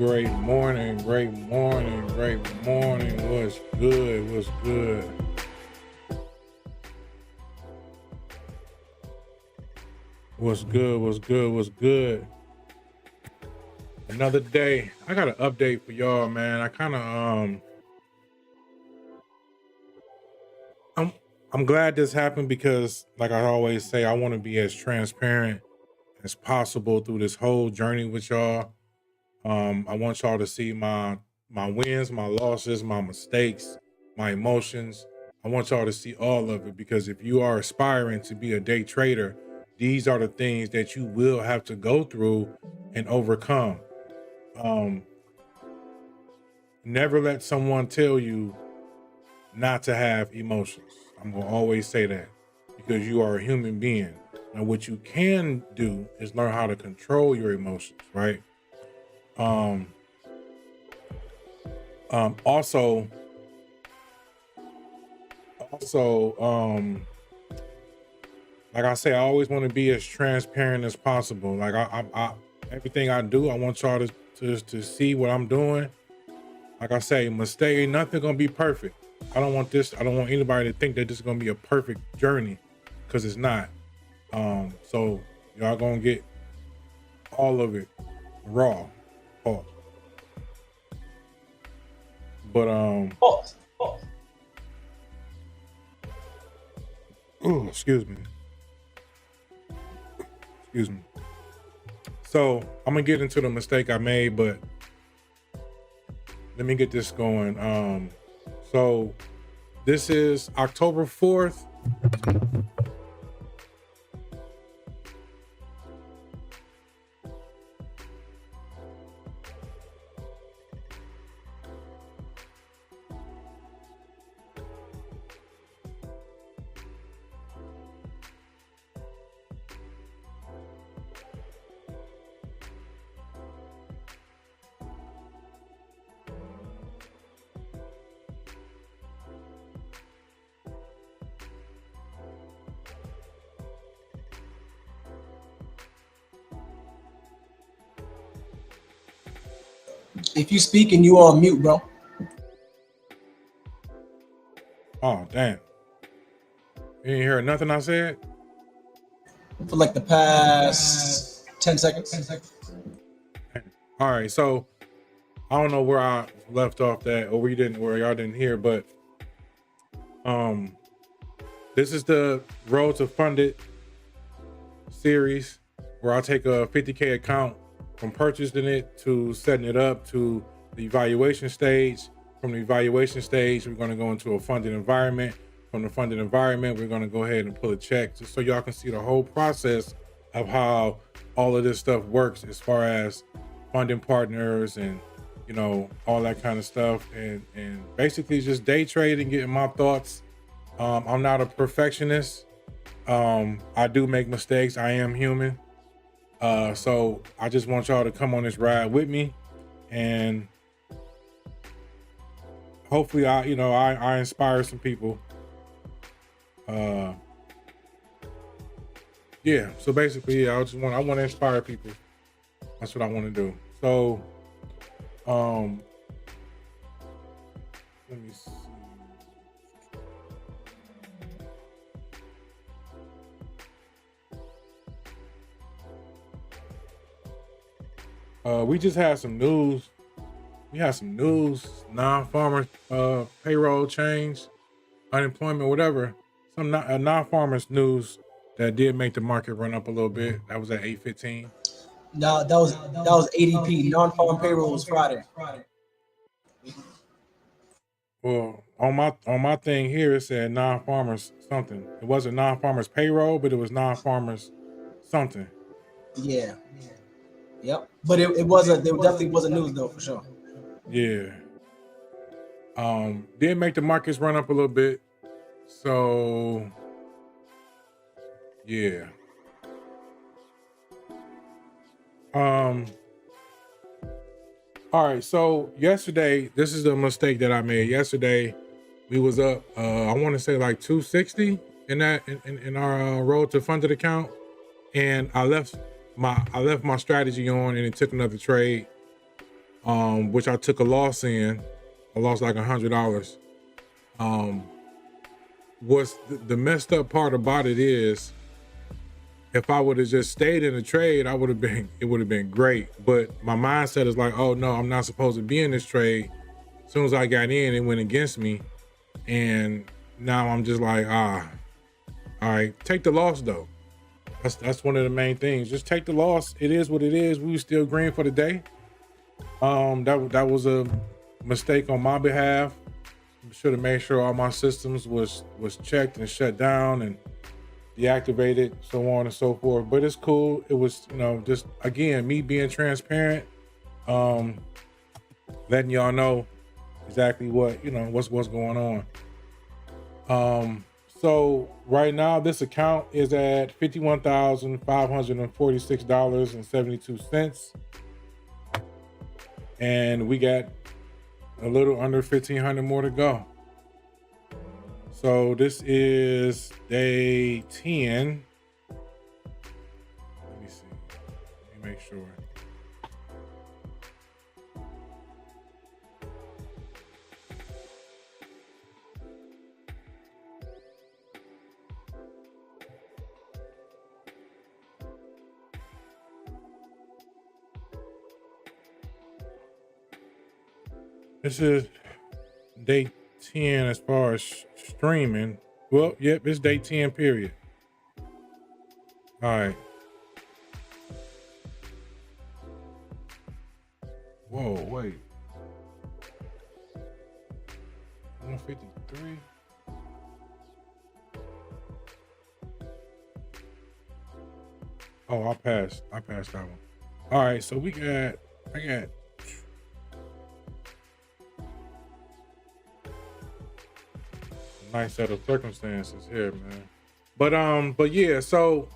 Great morning, great morning, great morning. What's good? What's good? What's good? What's good? What's good? Another day. I got an update for y'all, man. I kind of I'm glad this happened because, like I always say, I want to be as transparent as possible through this whole journey with y'all. I want y'all to see my wins, my losses, my mistakes, my emotions. I want y'all to see all of it because if you are aspiring to be a day trader, these are the things that you will have to go through and overcome. Um, Never let someone tell you not to have emotions. I'm gonna always say that because you are a human being. Now, what you can do is learn how to control your emotions, right? Um, also, like I say, I always want to be as transparent as possible. Like I everything I do, I want y'all to see what I'm doing. Like I say, mistake ain't nothing gonna be perfect. I don't want anybody to think that this is gonna be a perfect journey, because it's not. So y'all gonna get all of it raw. Pause. But Pause. ooh, excuse me. So I'm gonna get into the mistake I made, but let me get this going. So this is October 4th. If you speaking, you on mute, bro. Oh, damn. You ain't hear nothing I said? For like the past 10 seconds. All right, so I don't know where I left off that, or where y'all didn't hear, but this is the Road to Funded series where I take a 50K account from purchasing it to setting it up to the evaluation stage. From the evaluation stage, we're going to go into a funded environment. From the funded environment, we're going to go ahead and pull a check just so y'all can see the whole process of how all of this stuff works as far as funding partners and, you know, all that kind of stuff. And basically just day trading, getting my thoughts. I'm not a perfectionist. I do make mistakes. I am human. So I just want y'all to come on this ride with me, and hopefully I inspire some people. Yeah, so basically I want to inspire people. That's what I want to do. So let me see. We just had some news. We had some news, non-farmer payroll change, unemployment, whatever. Some non-farmers news that did make the market run up a little bit. That was at 8:15. No, that was ADP. Non-farm payroll was Friday. Well, on my thing here, it said non-farmers something. It wasn't non-farmers payroll, but it was non-farmers something. Yeah. Yep. But it definitely wasn't news though, for sure. Yeah. Did make the markets run up a little bit. So yeah. All right, so yesterday, this is a mistake that I made. Yesterday, we was up, I want to say like 260 in our Road to Funded account, and I left my strategy on, and it took another trade. which I took a loss in. I lost like $100. What's the messed up part about it is, if I would have just stayed in the trade, it would have been great. But my mindset is like, oh no, I'm not supposed to be in this trade. As soon as I got in, it went against me. And now I'm just like, all right, take the loss though. That's one of the main things. Just take the loss. It is what it is. We were still green for the day. That was a mistake on my behalf. Should have made sure all my systems was checked and shut down and deactivated, so on and so forth. But it's cool. It was, just again, me being transparent, letting y'all know exactly what's going on. So right now this account is at $51,546.72. And we got a little under 1,500 more to go. So this is day 10. Let me see. Let me make sure. This is day 10 as far as streaming. Well, yep, it's day 10 period. All right. Whoa, wait. 153. Oh, I passed that one. All right, so I got nice set of circumstances here, man. But yeah, so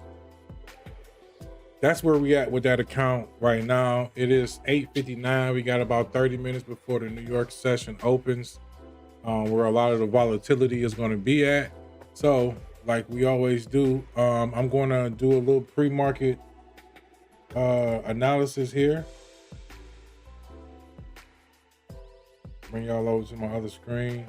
that's where we at with that account right now. It is 8:59. We got about 30 minutes before the New York session opens, where a lot of the volatility is going to be at. So like we always do, I'm going to do a little pre-market analysis here. Bring y'all over to my other screen.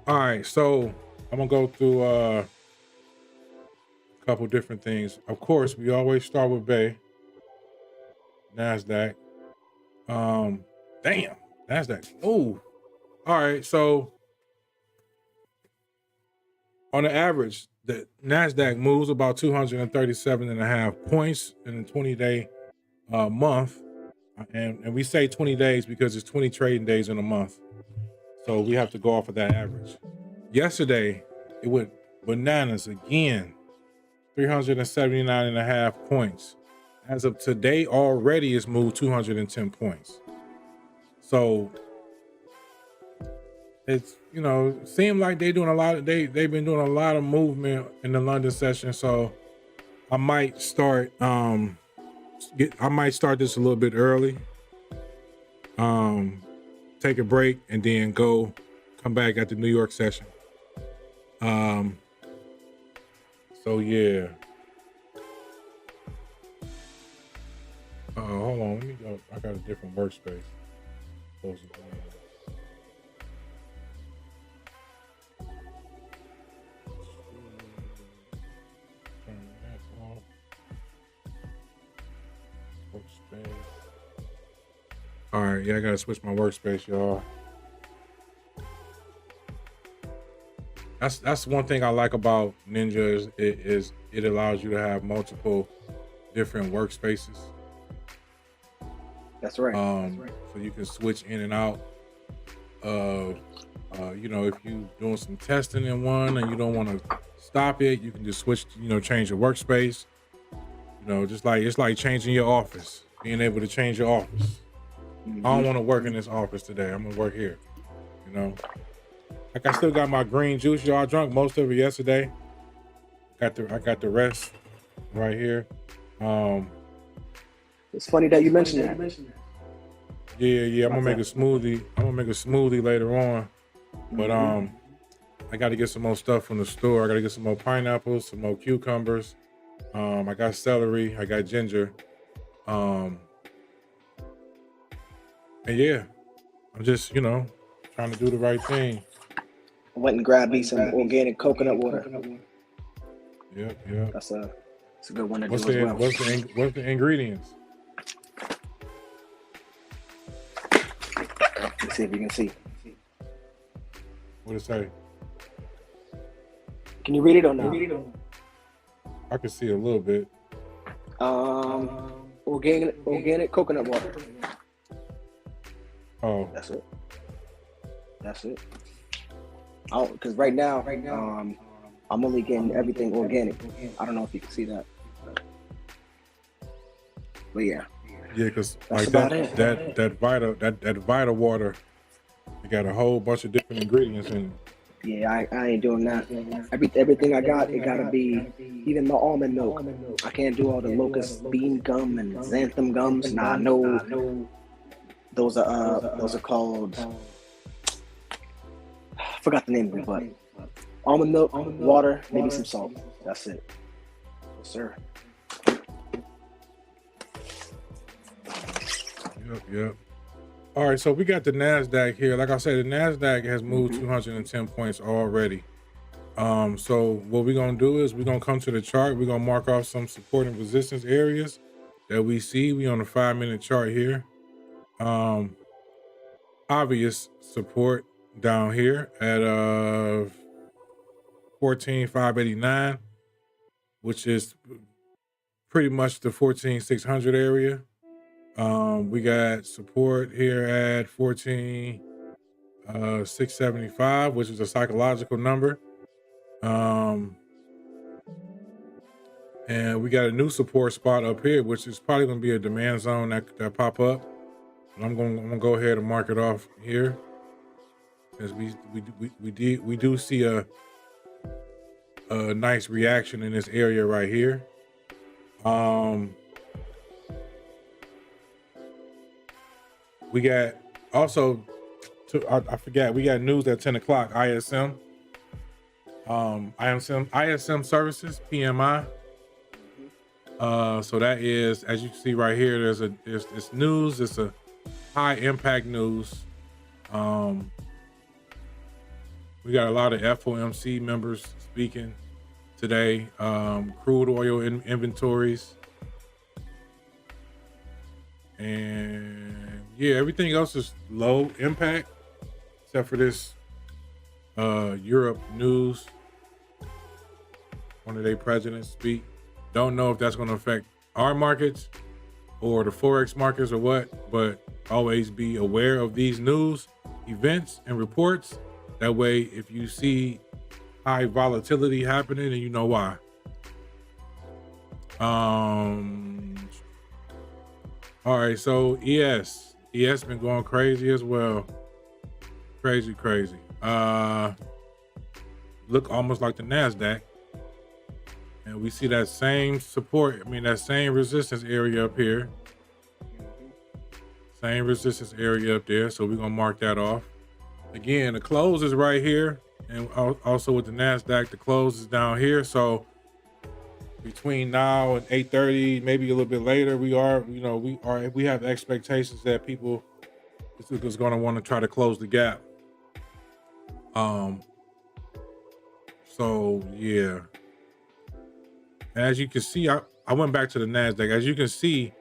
All right, so I'm gonna go through a couple different things. Of course, we always start with Bay, NASDAQ. Damn, NASDAQ. Oh, all right. So on the average, the NASDAQ moves about 237.5 points in a 20-day month. And we say 20 days because it's 20 trading days in a month. So we have to go off of that average. Yesterday, it went bananas again, 379.5 points. As of today, already it's moved 210 points. So it's, seemed like they've been doing a lot of movement in the London session. So I might start, this a little bit early. Take a break and then come back at the New York session. So yeah. Hold on, let me go. I got a different workspace. Close it down. Turn that off. Workspace. All right, yeah, I gotta switch my workspace, y'all. That's one thing I like about Ninja is it allows you to have multiple different workspaces. That's right. So you can switch in and out of, if you're doing some testing in one and you don't want to stop it, you can just switch, change your workspace. It's like changing your office, being able to change your office. Mm-hmm. I don't want to work in this office today. I'm gonna work here. Like I still got my green juice, y'all. I drank most of it yesterday. I got the rest right here. It's funny that you mentioned that. Yeah. I'm gonna make a What's smoothie. I'm gonna make a smoothie later on. But Mhm. I gotta get some more stuff from the store. I gotta get some more pineapples, some more cucumbers. I got celery, I got ginger. Um, and yeah, I'm just, trying to do the right thing. I went and grabbed me some organic coconut water. Yep. That's a good one to What's do as the well. what's the ingredients? Let's see if you can see. What it say? Can you read it or not? I can see a little bit. Organic coconut water. Oh, That's it. Oh, because right now, I'm only getting everything organic. I don't know if you can see that, but yeah. yeah, because That's like about that Vita water, it got a whole bunch of different ingredients in it. Yeah, I ain't doing that. Everything I got, it gotta be, even my almond milk. I can't do all the locust bean gum and xanthan gums. Nah, no, those are called. I forgot the name of it, but almond milk, water, maybe some salt. That's it. Yes, sir. Yep. All right, so we got the NASDAQ here. Like I said, the NASDAQ has moved 210 points already. So what we're gonna do is we're gonna come to the chart. We're gonna mark off some support and resistance areas that we see. We on the 5-minute chart here. Obvious support down here at 14,589, which is pretty much the 14,600 area. We got support here at 14,675, which is a psychological number. And we got a new support spot up here, which is probably going to be a demand zone that pop up. And I'm gonna go ahead and mark it off here, because we do see a nice reaction in this area right here. We got also, I forgot, we got news at 10 o'clock, ISM. ISM services, PMI. So that is, as you can see right here, it's news. It's a high impact news. We got a lot of FOMC members speaking today. Crude oil inventories. And yeah, everything else is low impact except for this Europe news. One of their presidents speak. Don't know if that's going to affect our markets or the Forex markets or what, but always be aware of these news events and reports. That way, if you see high volatility happening, and you know why. All right, so ES been going crazy as well. Crazy. Look almost like the NASDAQ. And we see that same support, that same resistance area up here. Same resistance area up there. So we're gonna mark that off. Again, the close is right here. And also with the NASDAQ, the close is down here. So between now and 8:30, maybe a little bit later, we have expectations that people is gonna want to try to close the gap. So yeah. As you can see, I went back to the NASDAQ. As you can see,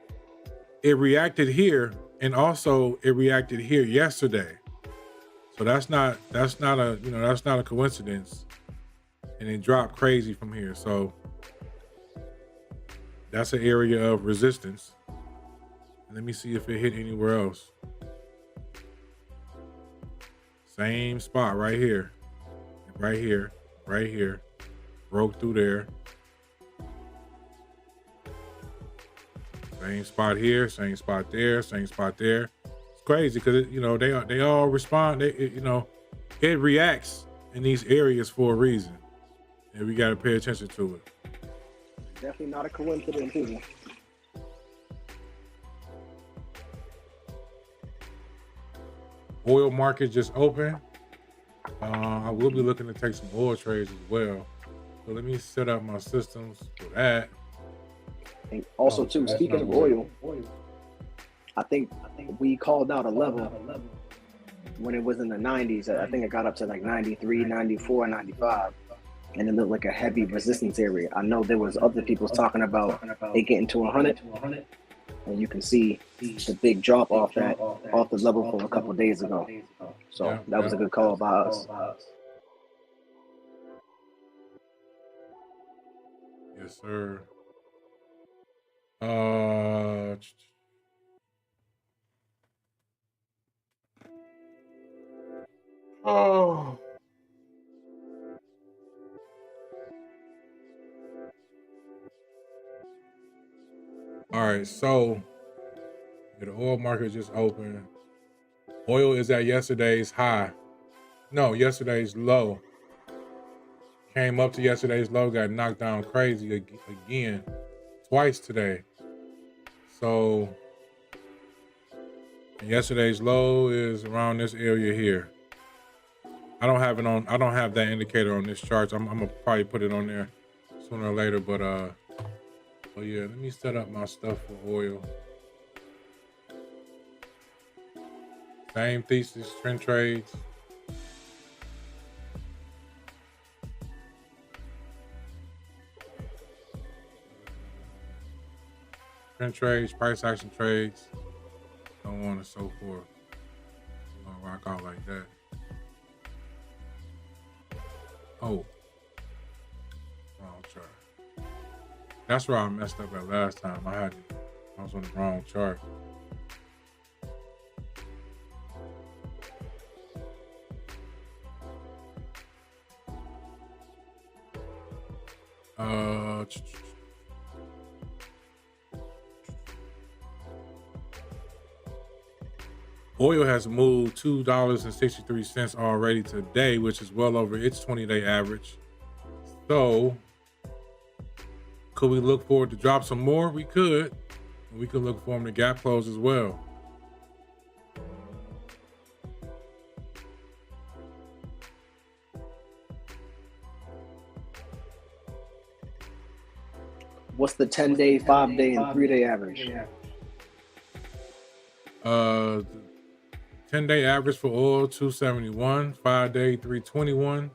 it reacted here, and also it reacted here yesterday. So that's not a coincidence. And it dropped crazy from here. So that's an area of resistance. Let me see if it hit anywhere else. Same spot right here. Right here. Broke through there. Same spot here, same spot there, same spot there. It's crazy because they all respond. It reacts in these areas for a reason, and we got to pay attention to it. Definitely not a coincidence either. oil market just opened. I will be looking to take some oil trades as well. So let me set up my systems for that. And also, too, that's speaking not of oil. I think we called out a level when it was in the 90s. I think it got up to like 93, 94, 95. And it looked like a heavy resistance area. I know there was other people talking about it getting to 100. And you can see the big drop off the level from a couple of days ago. So that was a good call by us. Yes, sir. Oh. All right, so the oil market just opened. Oil is at yesterday's high. No, yesterday's low. Came up to yesterday's low, got knocked down crazy again, twice today. So yesterday's low is around this area here. I don't have it on. I don't have that indicator on this chart. I'm gonna probably put it on there sooner or later. But yeah, let me set up my stuff for oil. Same thesis, trend trades. Trend trades, price action trades, so on and so forth. We're gonna rock out like that. Oh, wrong chart. That's where I messed up at last time. I was on the wrong chart. Oil has moved $2.63 already today, which is well over its 20-day average. So, could we look for it to drop some more? We could. We could look for them to gap close as well. What's the 10-day, 5-day, and 3-day average? 10-day average for oil 271, 5-day 321.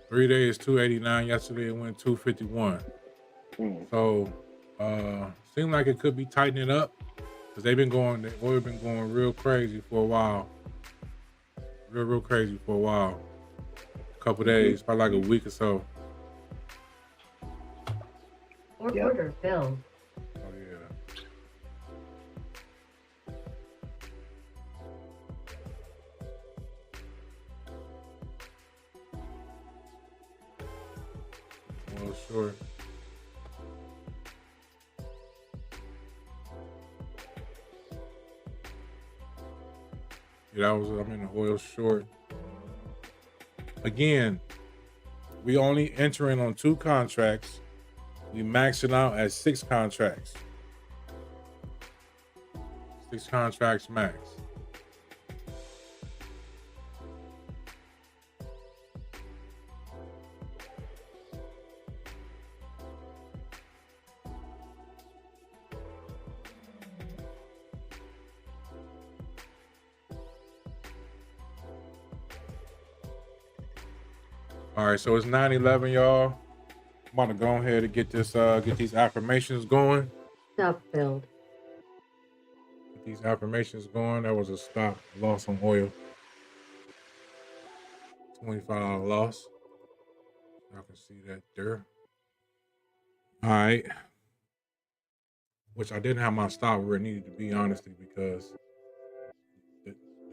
3 days 289. Yesterday it went 251. So seemed like it could be tightening up because the oil been going real crazy for a while. Real crazy for a while. A couple days, probably like a week or so. Order filled. Oh yeah. Well, sure. Yeah, I'm in the oil short. Again, we only entering on 2 contracts. We maxing out at 6 contracts. 6 contracts max. All right, so it's 9:11, y'all. I'm about to go ahead and get these affirmations going. Stop filled. Get these affirmations going. That was a stop loss on oil. $25 loss. Y'all can see that there. All right. Which I didn't have my stop where it needed to be, honestly, because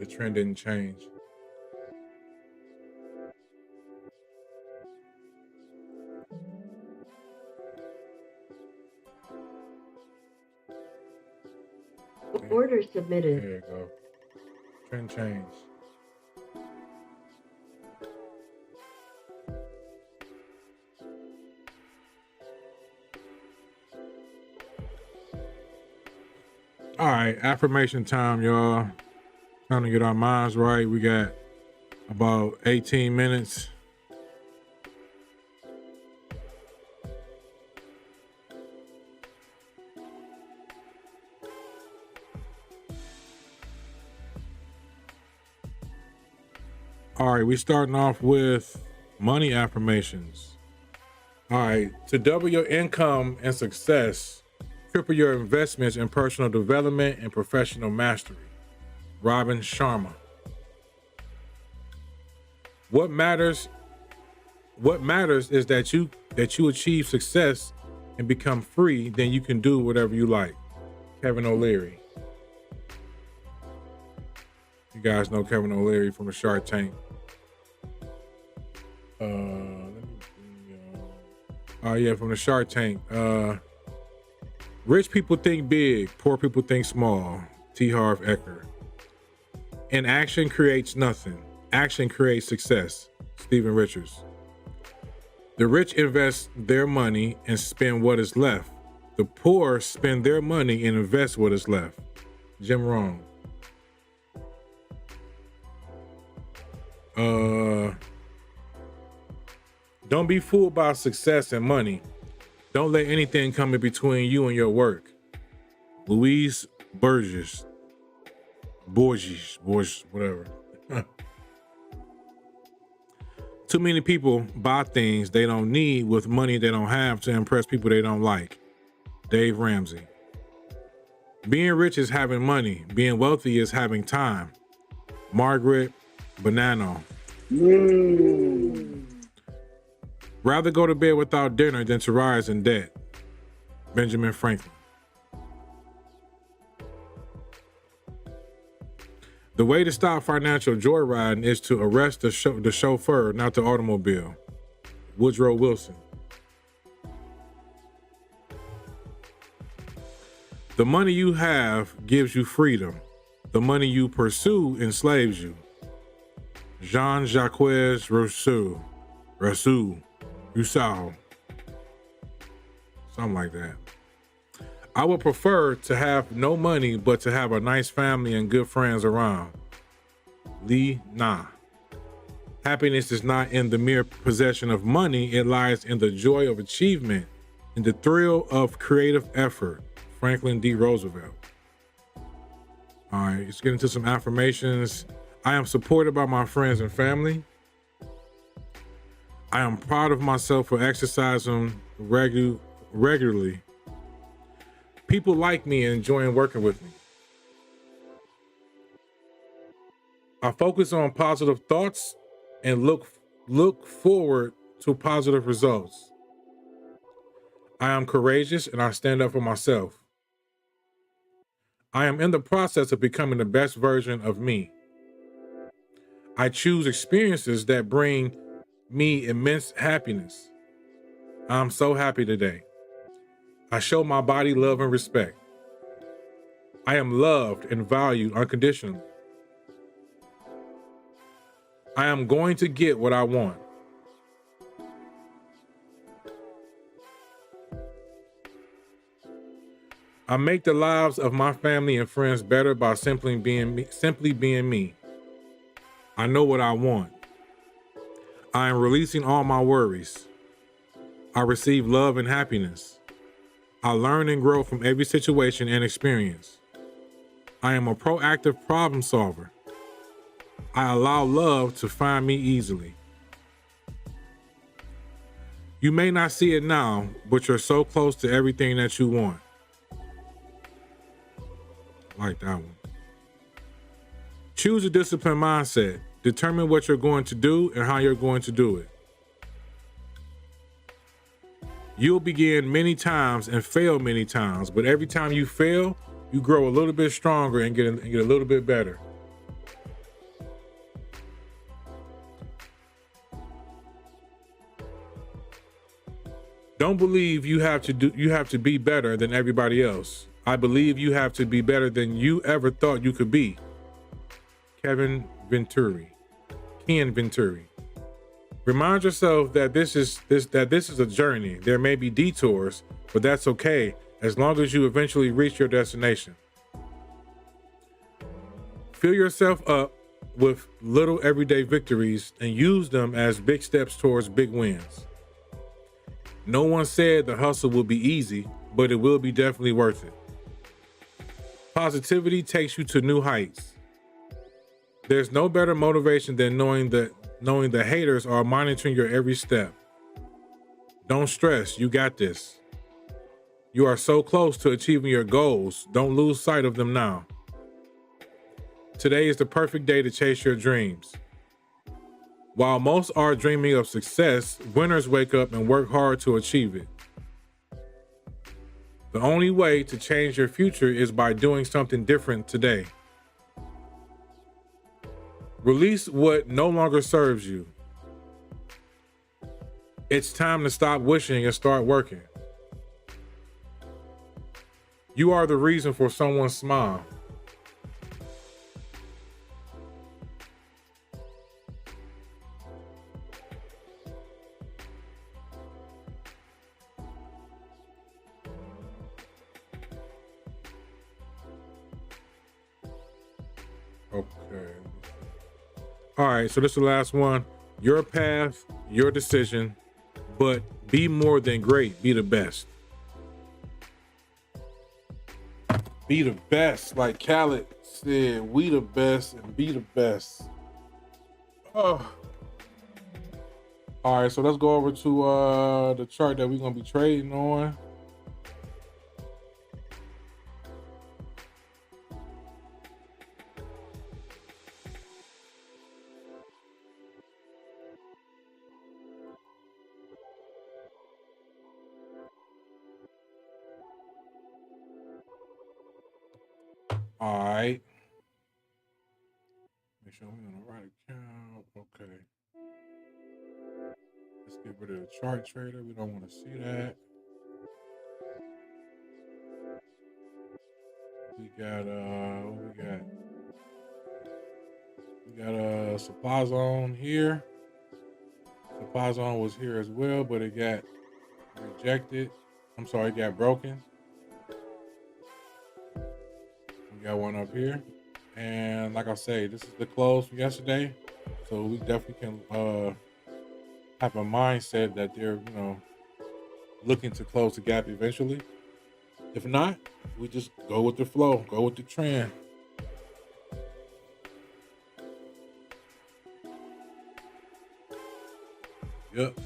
the trend didn't change. Order submitted. There you go. Trend change. All right, affirmation time, y'all. Trying to get our minds right. We got about 18 minutes. All right, we starting off with money affirmations. All right, to double your income and success, triple your investments in personal development and professional mastery. Robin Sharma. What matters is that you achieve success and become free, then you can do whatever you like. Kevin O'Leary. You guys know Kevin O'Leary from the Shark Tank. From the Shark Tank. Rich people think big, poor people think small. T. Harv Eker. Inaction creates nothing. Action creates success. Stephen Richards. The rich invest their money and spend what is left. The poor spend their money and invest what is left. Jim Rohn. Don't be fooled by success and money. Don't let anything come in between you and your work. Louise Borges, whatever. Too many people buy things they don't need with money they don't have to impress people they don't like. Dave Ramsey. Being rich is having money. Being wealthy is having time. Margaret Bonanno. Rather go to bed without dinner than to rise in debt. Benjamin Franklin. The way to stop financial joyriding is to arrest the chauffeur, not the automobile. Woodrow Wilson. The money you have gives you freedom. The money you pursue enslaves you. Jean-Jacques Rousseau. Something like that. I would prefer to have no money, but to have a nice family and good friends around. Lee Na. Happiness is not in the mere possession of money. It lies in the joy of achievement, in the thrill of creative effort. Franklin D. Roosevelt. All right, let's get into some affirmations. I am supported by my friends and family. I am proud of myself for exercising regularly. People like me and enjoying working with me. I focus on positive thoughts and look forward to positive results. I am courageous and I stand up for myself. I am in the process of becoming the best version of me. I choose experiences that bring me immense happiness. I'm so happy today. I show my body love and respect. I am loved and valued unconditionally. I am going to get what I want. I make the lives of my family and friends better by simply being me. I know what I want. I am releasing all my worries. I receive love and happiness. I learn and grow from every situation and experience. I am a proactive problem solver. I allow love to find me easily. You may not see it now, but you're so close to everything that you want. I like that one. Choose a disciplined mindset. Determine what you're going to do and how you're going to do it. You'll begin many times and fail many times, but every time you fail, you grow a little bit stronger and get a little bit better. Don't believe you have to be better than everybody else. I believe you have to be better than you ever thought you could be. Ken Venturi. Remind yourself that this is a journey. There may be detours, but that's okay as long as you eventually reach your destination. Fill yourself up with little everyday victories and use them as big steps towards big wins. No one said the hustle will be easy, but it will be definitely worth it. Positivity takes you to new heights. There's no better motivation than knowing the haters are monitoring your every step. Don't stress, you got this. You are so close to achieving your goals. Don't lose sight of them now. Today is the perfect day to chase your dreams. While most are dreaming of success, winners wake up and work hard to achieve it. The only way to change your future is by doing something different today. Release what no longer serves you. It's time to stop wishing and start working. You are the reason for someone's smile. Okay. All right, so this is the last one. Your path, your decision, but be more than great, be the best. Be the best, like Khaled said, we the best and be the best. Oh. All right, so let's go over to the chart that we're gonna be trading on. All right. Make sure we're on the right account. Okay. Let's get rid of the chart trader. We don't want to see that. We got what we got? We got a supply zone here. Supply zone was here as well, but it got rejected. I'm sorry, it got broken. We got one up here. And like I say, this is the close from yesterday. So we definitely can have a mindset that they're, looking to close the gap eventually. If not, we just go with the flow, go with the trend. Yep.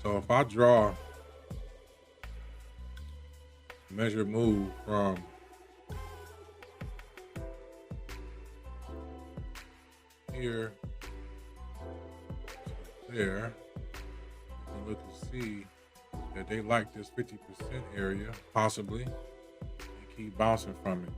So if I draw measure move from here to there, you can look and see that they like this 50% area, possibly, and keep bouncing from it.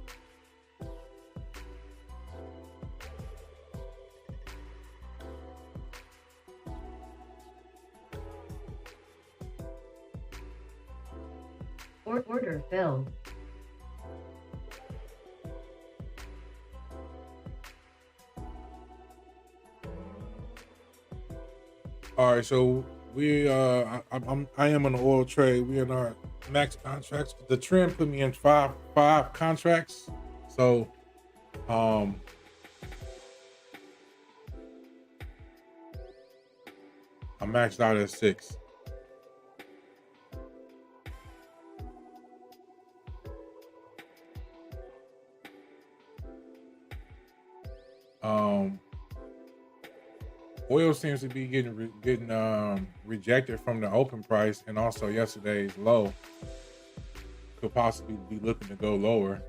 Order filled. All right, so we I am on the oil trade. We in our max contracts. The trend put me in five contracts. So I maxed out at 6. Oil seems to be getting rejected from the open price, and also yesterday's low could possibly be looking to go lower.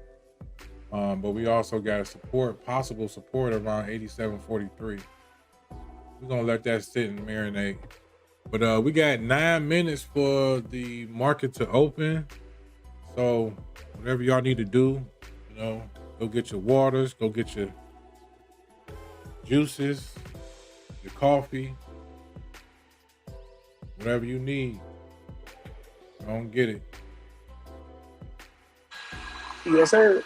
But we also got a possible support around 87.43. We're gonna let that sit and marinate. But we got 9 minutes for the market to open. So whatever y'all need to do, go get your waters, go get your juices, your coffee, whatever you need. Don't get it. Yes, sir.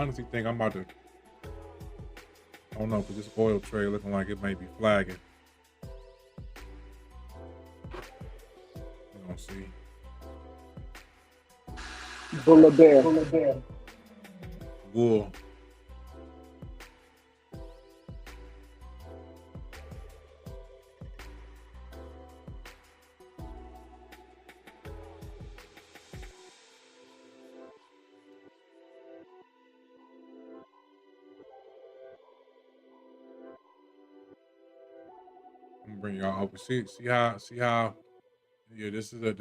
honestly think I'm about to, I don't know, because this oil trade looking like it may be flagging. We're gonna see. Bull or bear? Wool. I'm gonna bring y'all over. See how. Yeah, this is a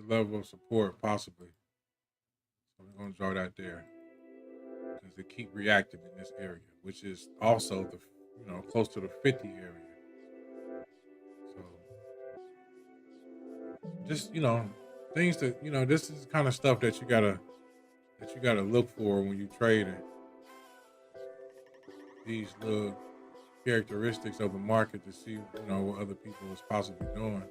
level of support possibly. So we're gonna draw that there because they keep reacting in this area, which is also the close to the 50 area. So just things that this is the kind of stuff that you gotta look for when you trading. These little characteristics of the market to see what other people is possibly doing.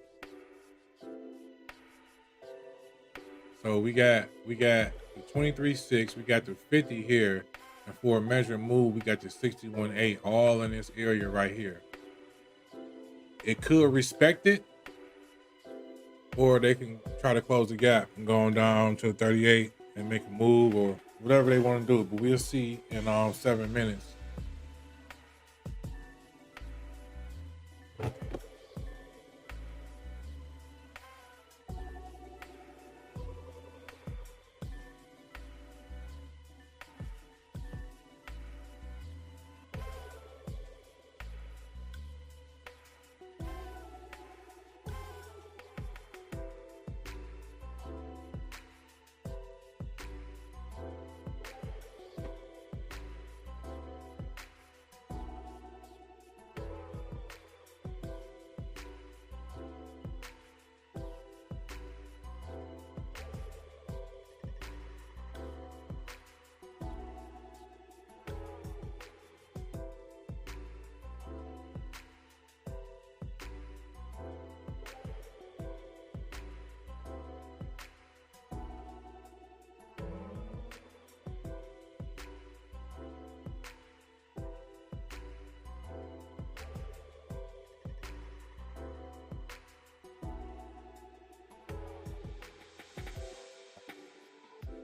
So we got the 23.6, we got the 50 here, and for a measure move, we got the 61.8 all in this area right here. It could respect it, or they can try to close the gap and go on down to 38 and make a move or whatever they want to do. But we'll see in 7 minutes.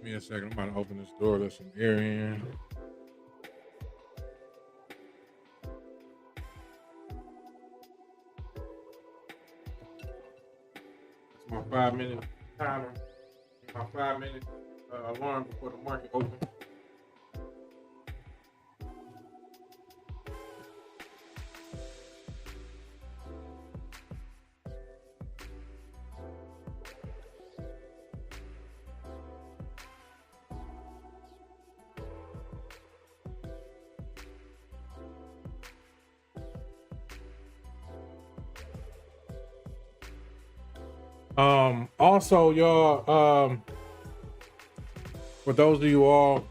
Give me a second. I'm about to open this door. Let some air in. It's my 5-minute timer. My 5-minute alarm before the market opens. Also, y'all, for those of you all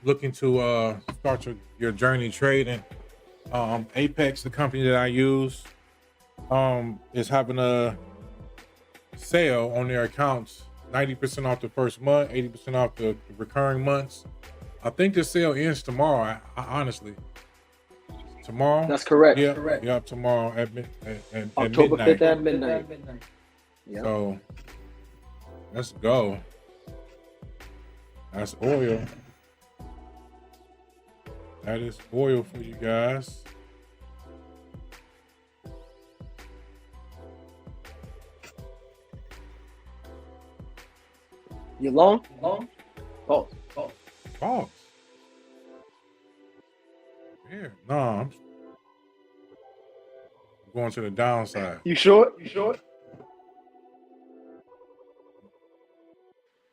looking to start your journey trading, Apex, the company that I use, is having a sale on their accounts, 90% off the first month, 80% off the recurring months. I think the sale ends tomorrow. I honestly, tomorrow. That's correct. Yeah, correct. yeah, tomorrow at October midnight. 5th at midnight. Yep. So let's go. That's oil. That is oil for you guys. You long? Pause. Pause. Yeah, no, I'm going to the downside. You short?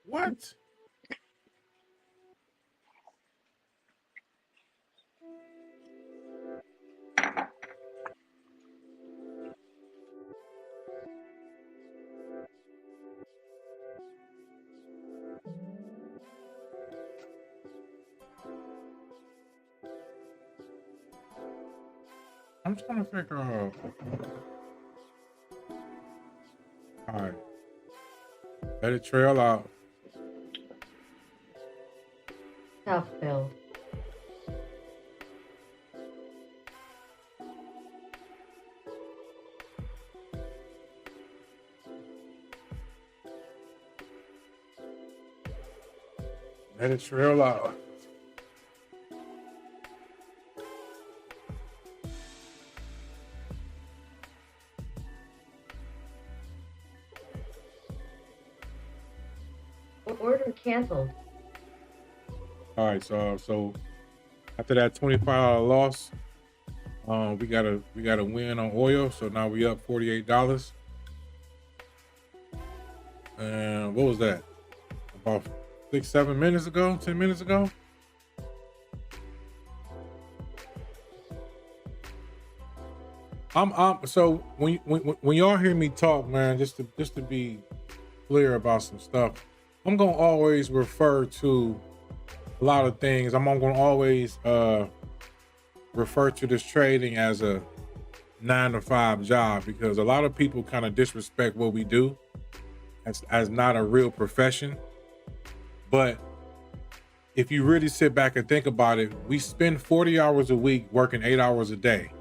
What? I'm trying to figure out. All right. Let it trail out. Tough build. Let it trail out. Order canceled. All right, so after that $25 loss, we got a win on oil. So now we up $48. And what was that? About 6-7 minutes ago, 10 minutes ago. So when y'all hear me talk, man, just to be clear about some stuff, I'm gonna always refer to a lot of things. I'm gonna always refer to this trading as a 9-to-5 job, because a lot of people kind of disrespect what we do as not a real profession. But if you really sit back and think about it, we spend 40 hours a week working 8 hours a day.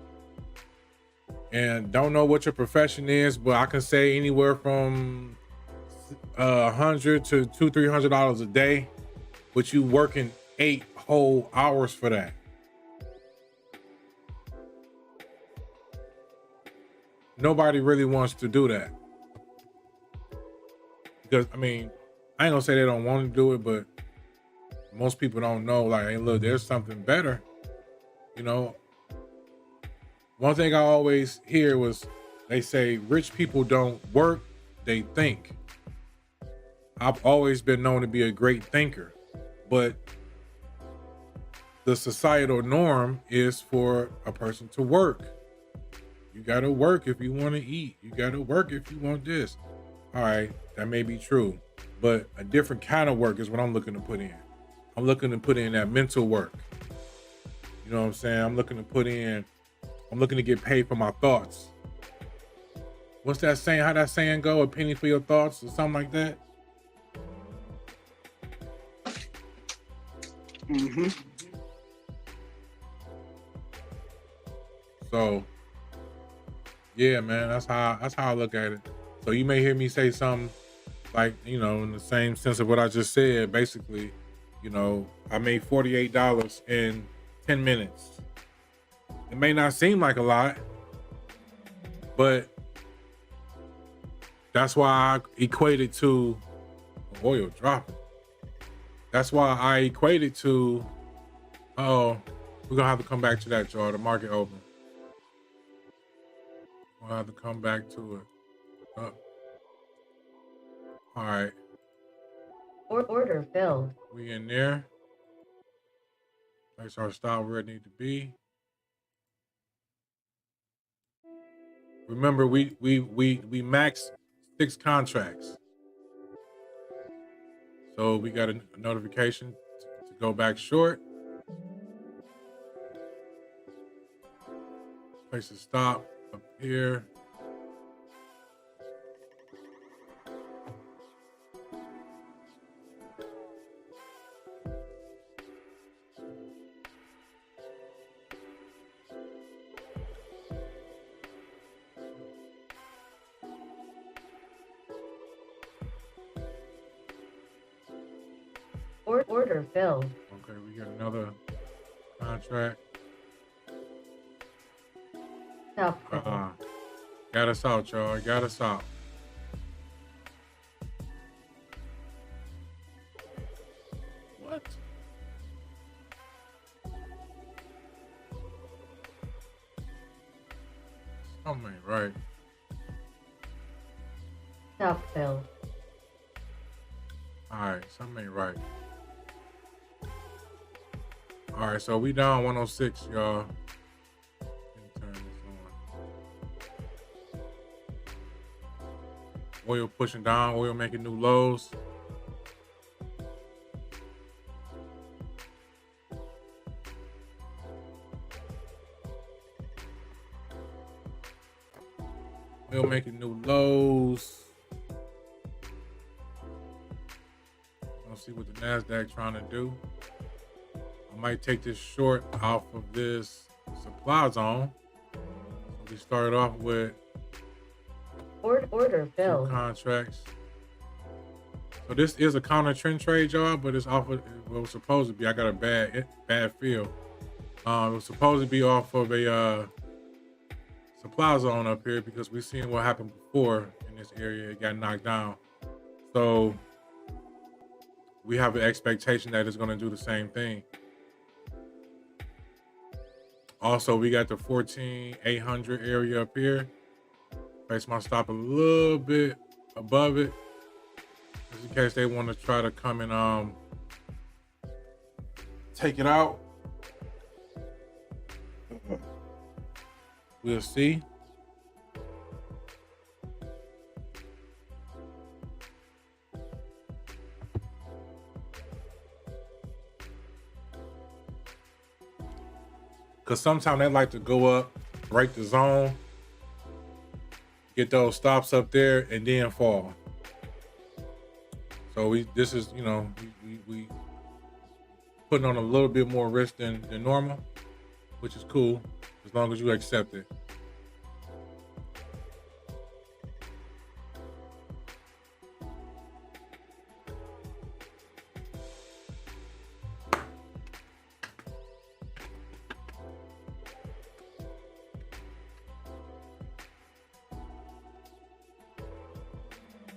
And don't know what your profession is, but I can say anywhere from $100 to $200-300 a day, but you working 8 whole hours for that. Nobody really wants to do that, because I mean, I ain't gonna say they don't want to do it, but most people don't know, like, hey, look, there's something better. You know, one thing I always hear was, they say rich people don't work, they think. I've always been known to be a great thinker, but the societal norm is for a person to work. You gotta work if you want to eat. You gotta work if you want this. All right, that may be true, but a different kind of work is what I'm looking to put in. I'm looking to put in that mental work. You know what I'm saying? I'm looking to get paid for my thoughts. What's that saying? How that saying go? A penny for your thoughts, or something like that? Mm-hmm. So, yeah, man, that's how I look at it. So you may hear me say something like, you know, in the same sense of what I just said. Basically, you know, I made $48 in 10 minutes. It may not seem like a lot, but that's why I equated to oil dropping. That's why I equated to, we're gonna have to come back to that, y'all. The market open. We'll have to come back to it. All right. Order filled. We in there. Place our stop where it need to be. Remember, we max 6 contracts. So we got a notification to go back short. Place a stop up here. Order filled. Okay, we got another contract. Tough build. Got us out, y'all. Got us out. What? Something ain't right. Tough build. All right, something ain't right. All right, so we down 106, y'all. Turn this on. Oil pushing down, oil making new lows. Oil making new lows. Let's see what the NASDAQ trying to do. might take this short off of this supply zone. So we started off with Order two filled. contracts. So this is a counter trend trade, y'all, but it's off of what it was supposed to be. I got a bad feel. It was supposed to be off of a supply zone up here because we've seen what happened before in this area. It got knocked down. So we have an expectation that it's going to do the same thing. Also, we got the 14,800 area up here. Place my stop a little bit above it, just in case they want to try to come and take it out. We'll see. Because sometimes they like to go up, break the zone, get those stops up there, and then fall. So this is, we putting on a little bit more risk than normal, which is cool, as long as you accept it.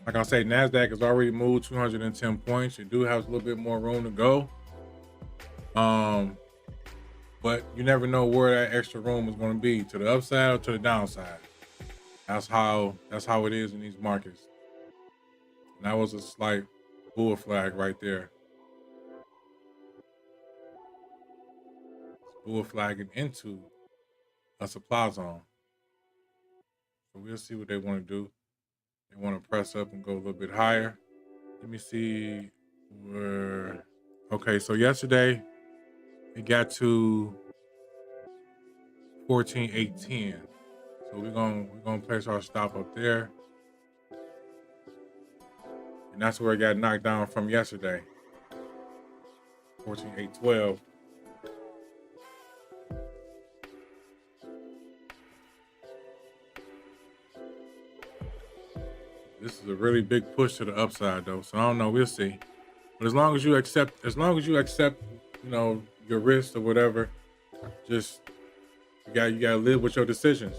Like I say, NASDAQ has already moved 210 points. You do have a little bit more room to go. But you never know where that extra room is going to be, to the upside or to the downside. That's how it is in these markets. And that was a slight bull flag right there. It's bull flagging into a supply zone. So we'll see what they want to do. They want to press up and go a little bit higher. Let me see where. Okay, so yesterday it got to 14,810. So we're gonna place our stop up there, and that's where it got knocked down from yesterday. 14,812. This is a really big push to the upside, though. So I don't know. We'll see. But as long as you accept, your risk or whatever, just you gotta live with your decisions.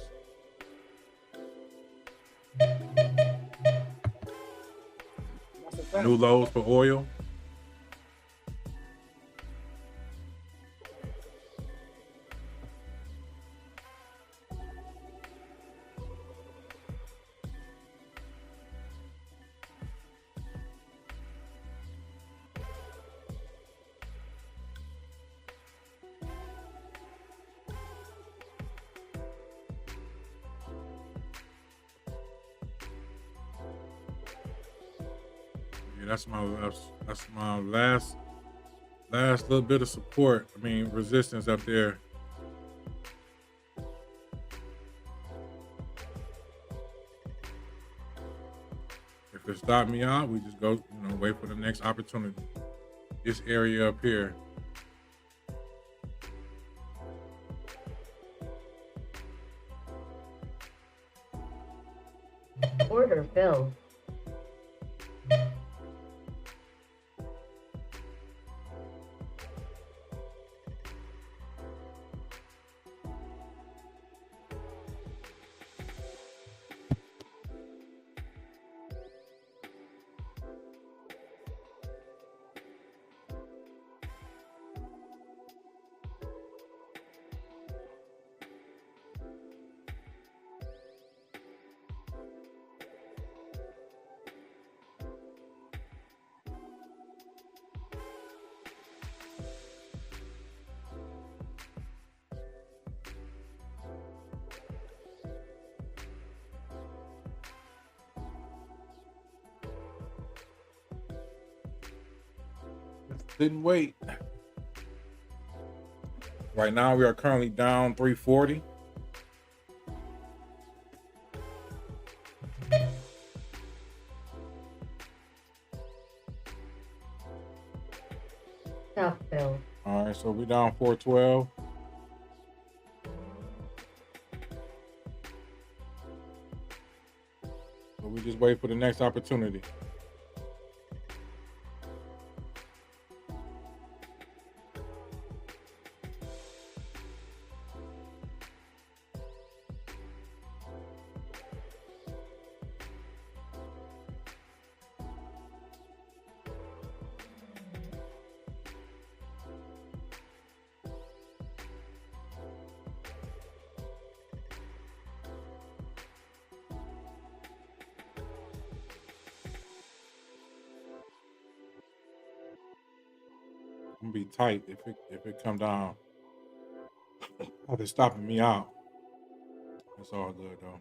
New lows for oil. That's my last little bit of support. I mean, resistance up there. If it stopped me out, we just go, wait for the next opportunity. This area up here. Order filled. Didn't wait. Right now, we are currently down 340. Stop filled. All right, right, so we down 412. So we just wait for the next opportunity. I'm gonna be tight if it come down. Oh, they're stopping me out. It's all good though.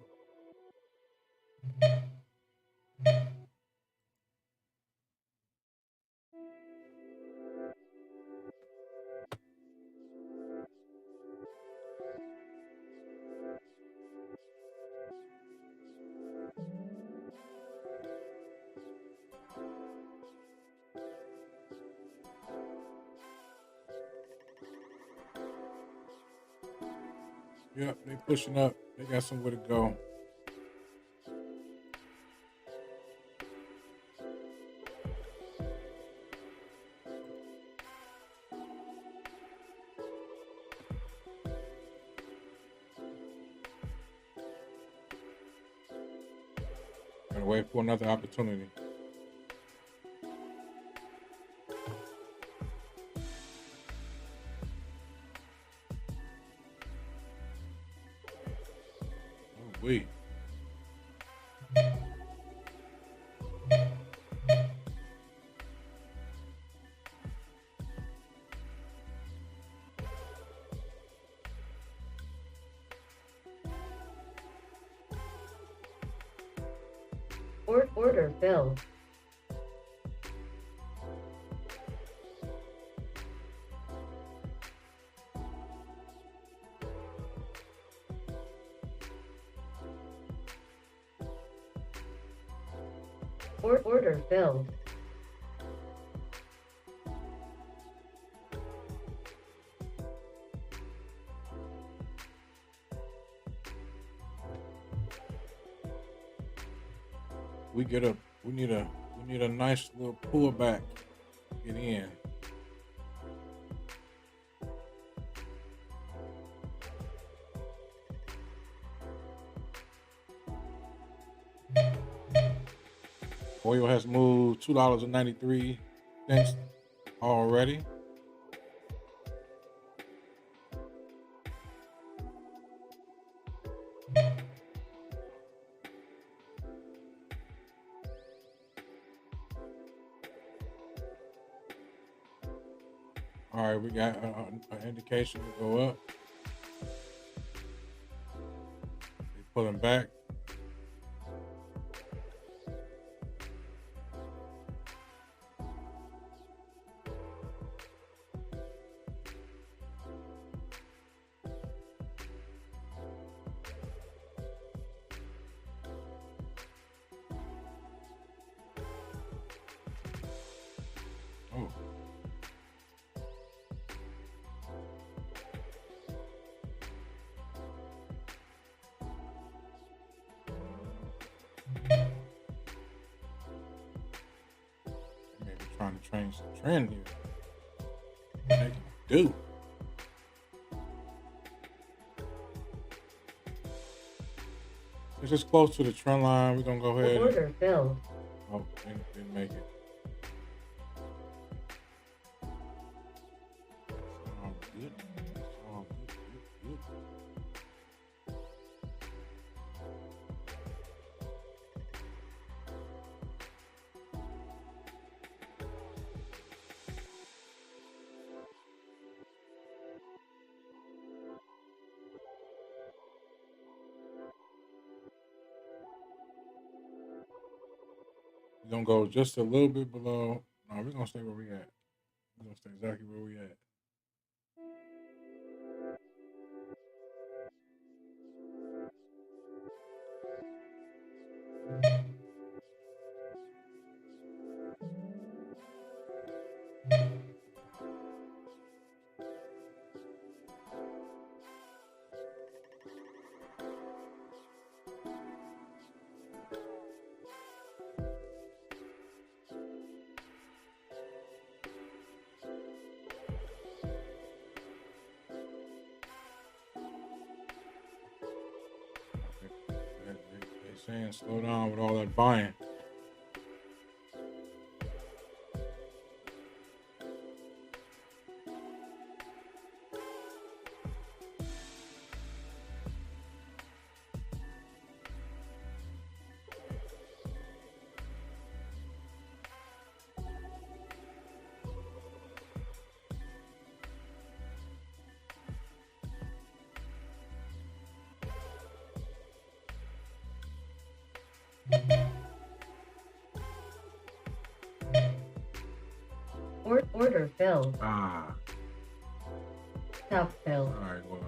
Yep, they pushing up. They got somewhere to go. Gotta wait for another opportunity. Oh, wait. Order filled. Order filled. We need a nice little pullback. Get in. Oil has moved $2.93 already. All right, we got an indication to go up. They pulling back. Oh. Maybe trying to change the trend here. What they gonna do? It's just close to the trend line. We're gonna go ahead. Order filled. Oh, didn't make it. It's all good. It's all good. We're gonna go just a little bit below. No, we're gonna stay where we at. We're gonna stay exactly where we at. saying, slow down with all that buying. Order filled. Ah, Stop filled. all right, well,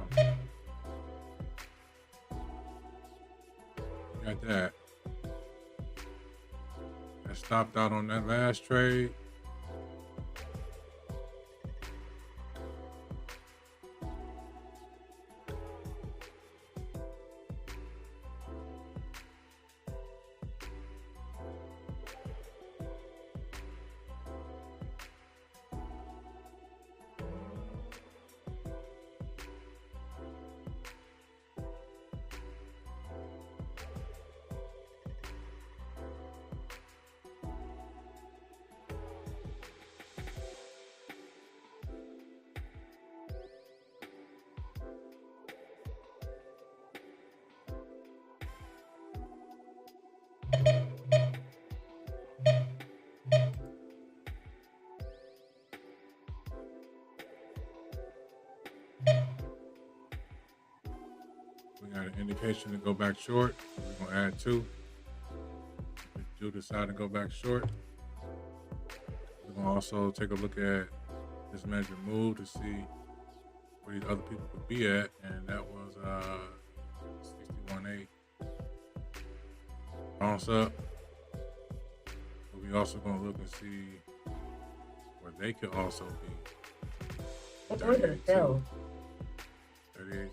got that. I stopped out on that last trade. We got an indication to go back short. So we're gonna add 2. If we do decide to go back short, we're gonna also take a look at this measured move to see where these other people could be at, and that was 61.8. Bounce up. But we also gonna look and see where they could also be. Order filled. 38.2.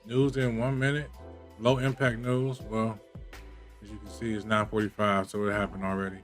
News in 1 minute. Low impact news. Well, as you can see, it's 9:45, so it happened already.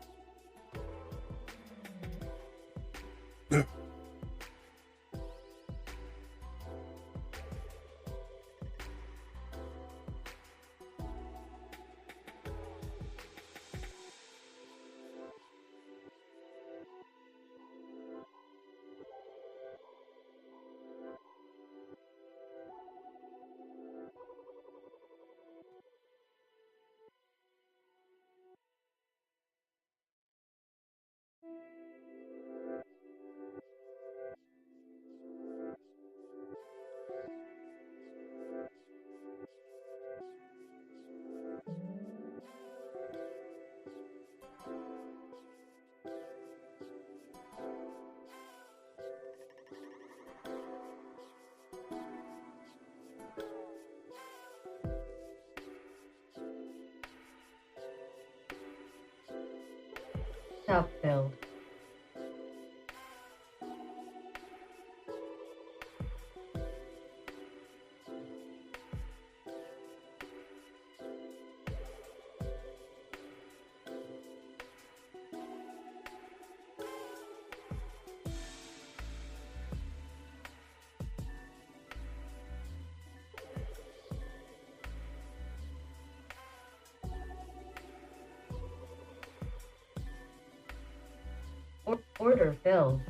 Stop filled. Order filled.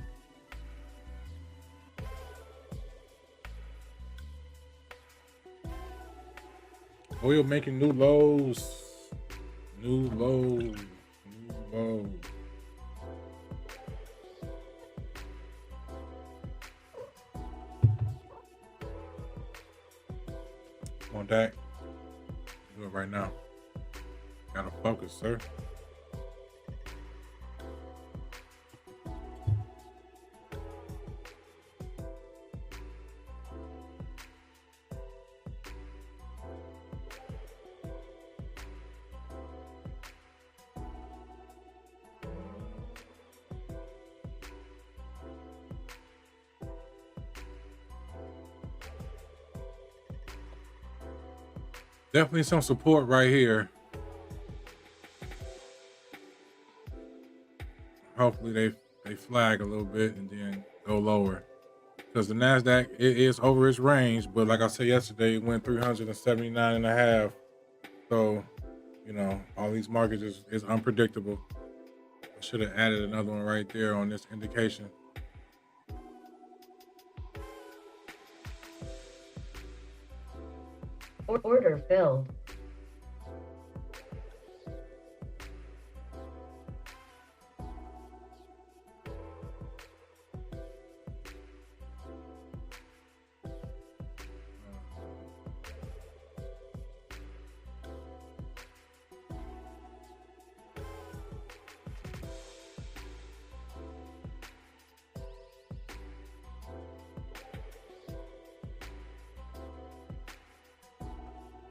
Oil making new lows. New lows. New lows. Come on, Dak. Do it right now. Gotta focus, sir. Definitely some support right here. Hopefully they flag a little bit and then go lower. Because the NASDAQ, it is over its range, but like I said yesterday, it went 379 and a half. So, you know, all these markets is unpredictable. I should have added another one right there on this indication. Order filled.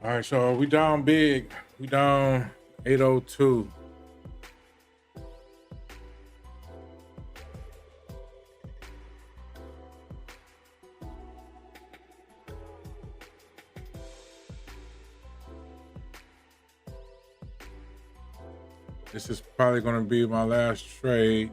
All right, so we down big. We down 802. This is probably going to be my last trade.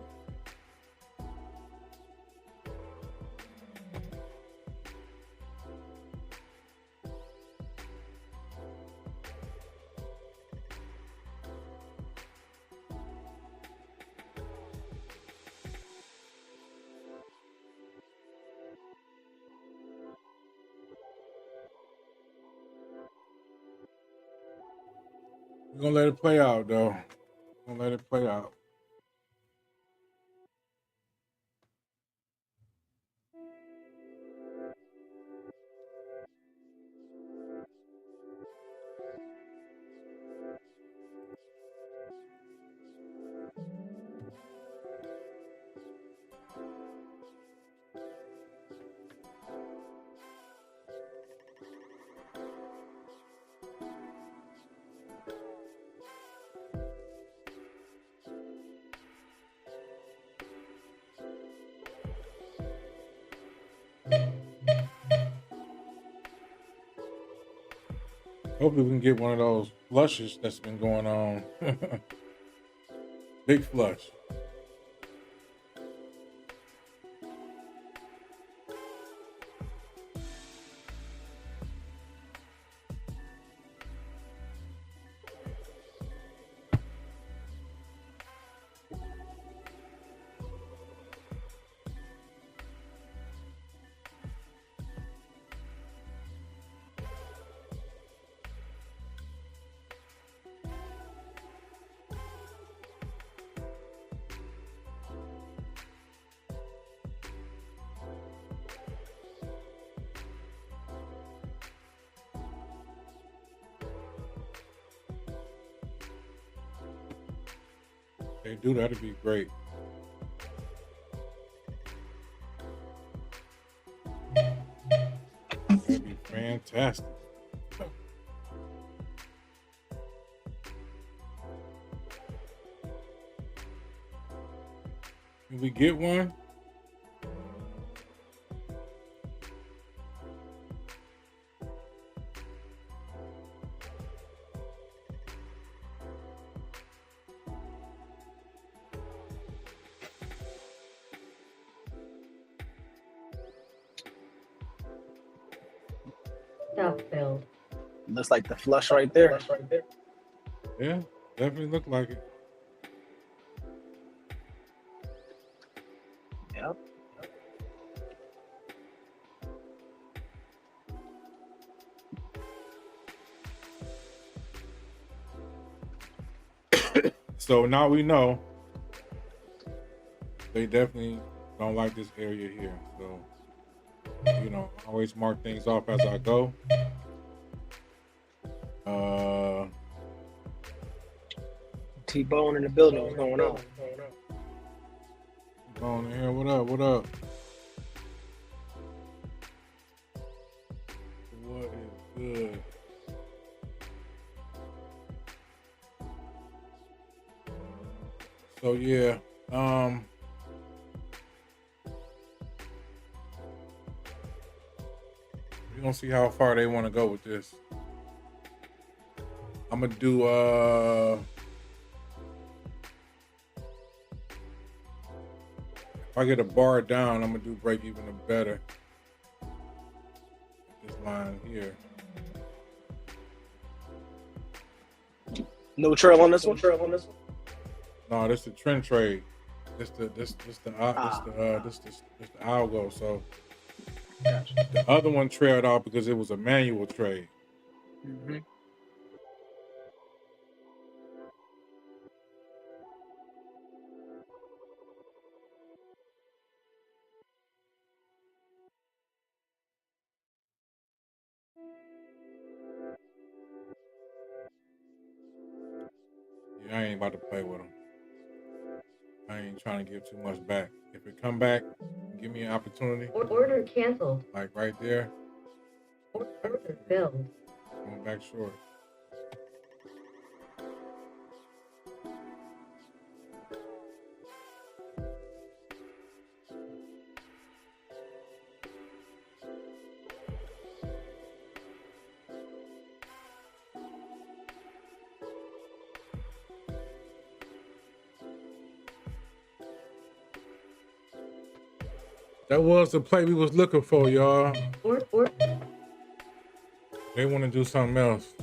We're going to let it play out, though. We're going to let it play out. Hopefully we can get one of those flushes that's been going on. Big flush. They do, that'd be great. That'd be fantastic. Can we get one? Stop filled. Looks like the flush right there. Yeah, definitely look like it. Yep. So now we know they definitely don't like this area here. So, you know, I always mark things off as I go. T-Bone in the building. What's going on? T-Bone in here. What up? What up? What is good? So yeah, we're gonna see how far they want to go with this. I'm gonna do if I get a bar down, I'm gonna do break even or better. This line here. No trail on this one. No, this the trend trade. This the algo. So the other one trailed off because it was a manual trade. Mm-hmm. Yeah, I ain't about to play with them. I ain't trying to give too much back. If it come back, give me an opportunity. Order canceled. Like right there. Order filled. Going back short. That was the play we was looking for, y'all. They want to do something else.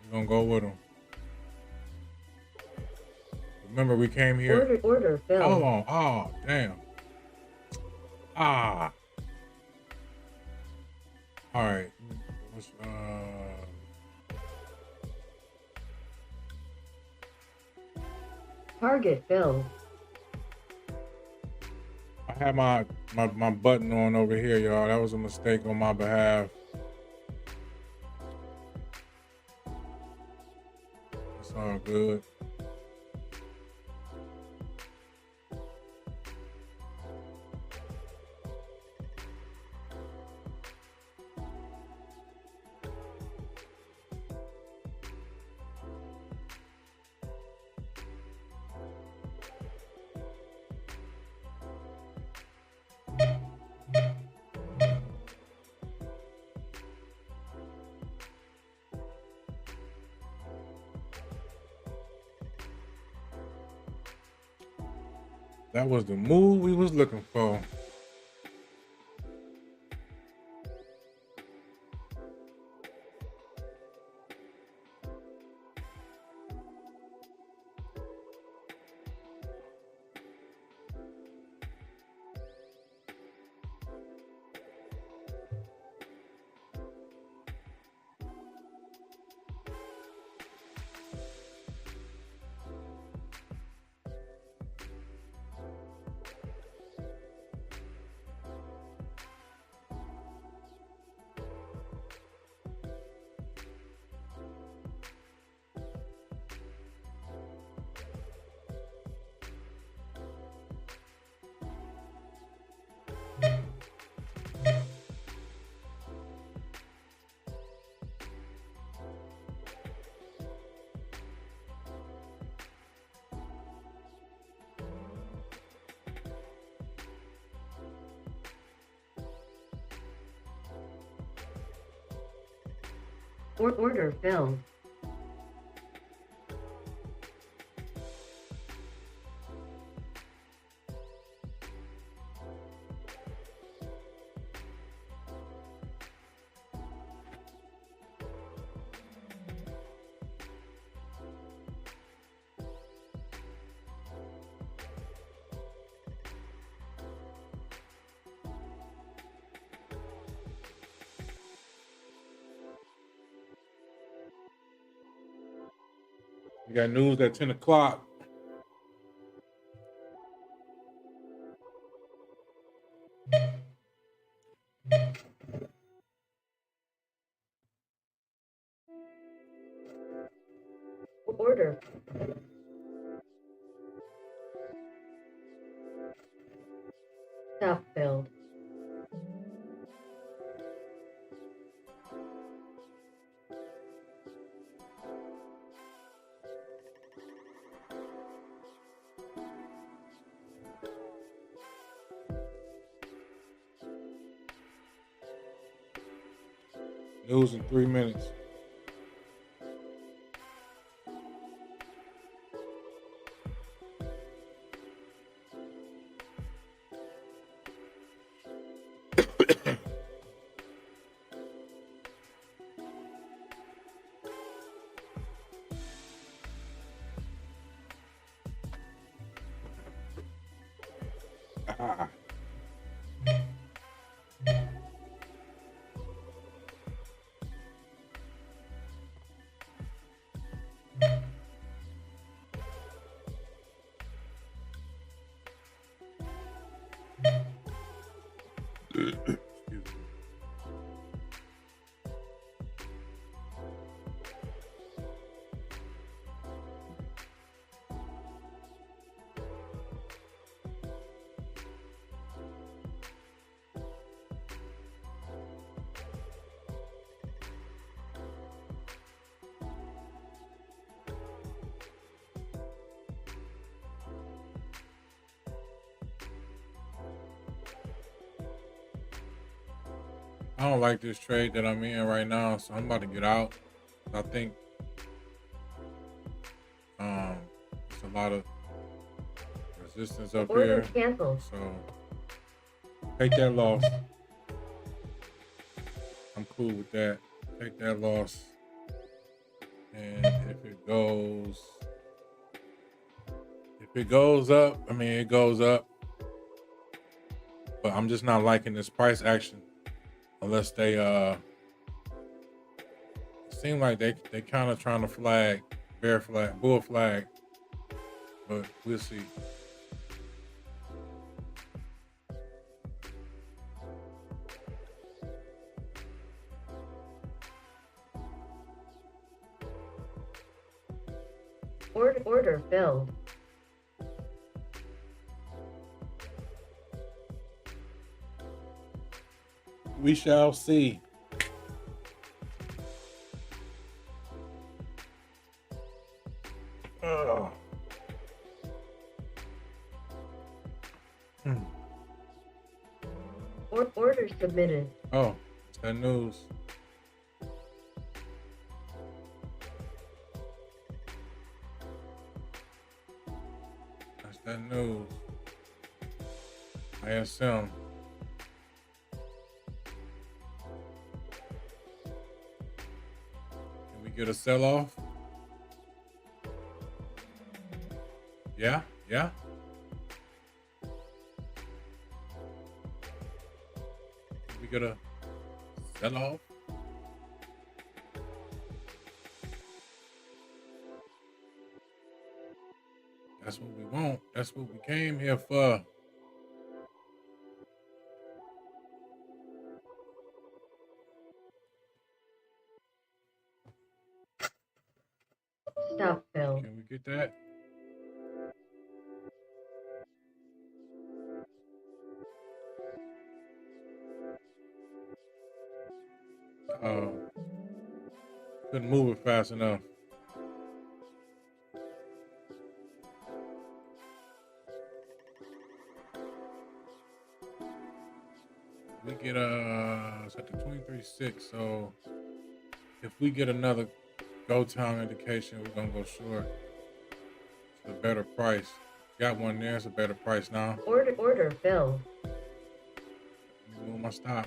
We're gonna go with them. Remember, we came here. Order filled. Hold on. Oh, damn. Ah. All right. Target filled. I had my button on over here, y'all. That was a mistake on my behalf. It's all good. That was the move we was looking for. Order filled. We got news at 10 o'clock. Order. Stop filled. News in 3 minutes. Ah. Excuse me. I don't like this trade that I'm in right now, so I'm about to get out. I think it's a lot of resistance up Order here. canceled. So take that loss. I'm cool with that. Take that loss. And if it goes up, I mean it goes up. But I'm just not liking this price action unless they it seem like they kind of trying to flag, bear flag, bull flag. But we'll see. Order filled. We shall see. Ugh. Order submitted. Oh, it's that news. That's that news. ISM. Can we get a sell-off? Yeah. Can we get a sell-off? That's what we want. That's what we came here for. Stop fill. Can we get that? Couldn't move it fast enough. We get it's at the 23.6, so if we get another go time indication, we're gonna go short. It's a better price. Got one there, it's a better price now. Order filled. Let me move my stop.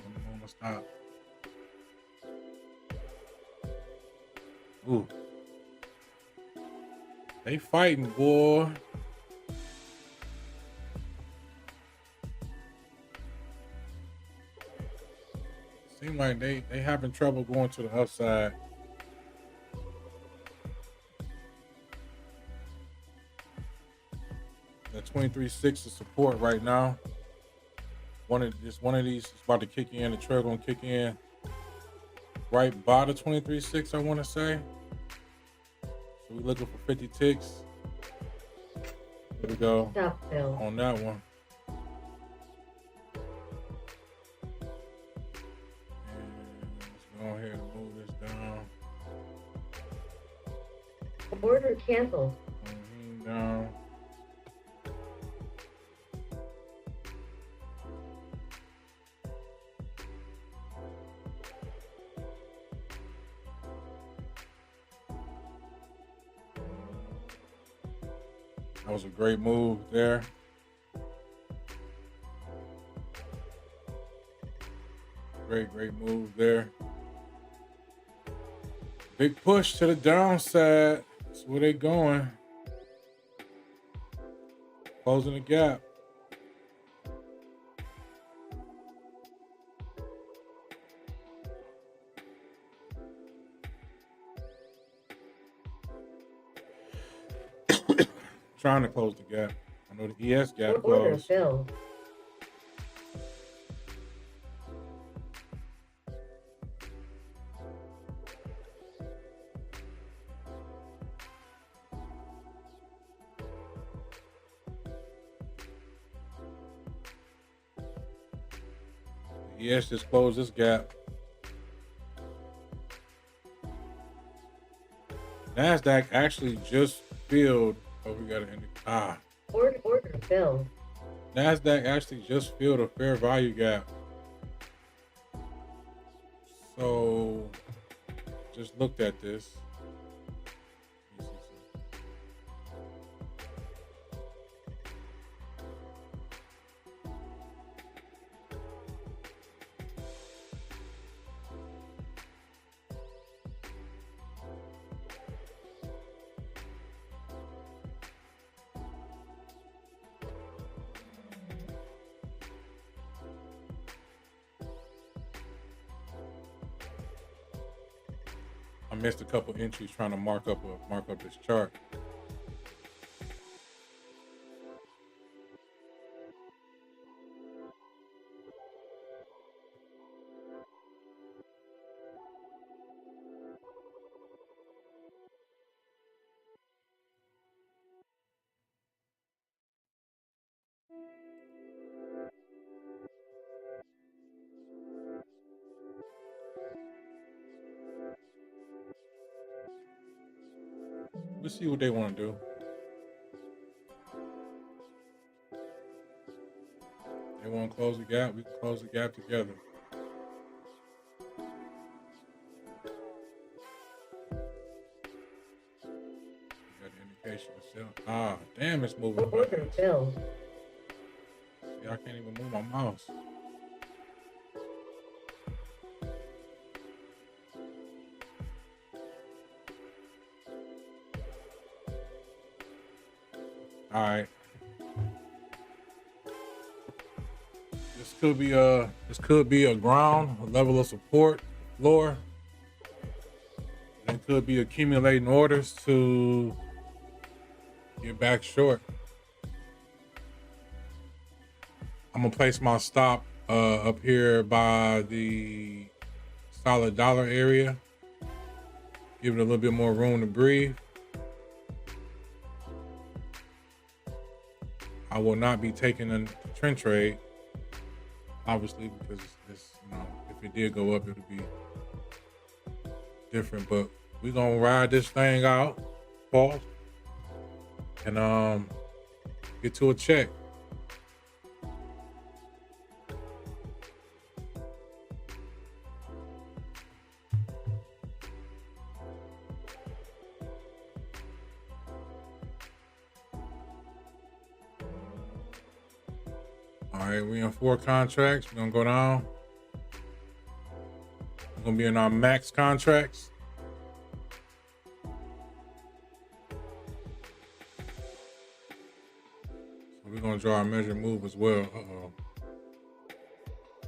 Ooh. They fighting, boy. Seem like they having trouble going to the upside. The 23.6 is support right now. One of these is about to kick in. The trail gonna kick in right by the 23.6, I want to say. So we're looking for 50 ticks. There we go. Stop fill. On that one. And let's go ahead and move this down. Order canceled. Down. That was a great move there. Great move there. Big push to the downside. That's where they going. Closing the gap. trying to close the gap. I know the ES gap Order closed. filled. The ES just closed this gap. NASDAQ actually just filled. Oh, we got to end it. Order filled. NASDAQ actually just filled a fair value gap. So, just looked at this. Let me see something. I missed a couple entries trying to mark up this chart. Let's see what they want to do. They want to close the gap. We can close the gap together. We got the indication of sell. Damn, it's moving Order fast. filled. See, I can't even move my mouse. All right. This could be a ground, a level of support, floor. And it could be accumulating orders to get back short. I'm gonna place my stop up here by the solid dollar area. Give it a little bit more room to breathe. I will not be taking a trend trade, obviously, because this, if it did go up, it would be different. But we're gonna ride this thing out, pause, and get to a check. All right, we in 4 contracts. We're gonna go down. We're gonna be in our max contracts. So we're gonna draw our measure move as well.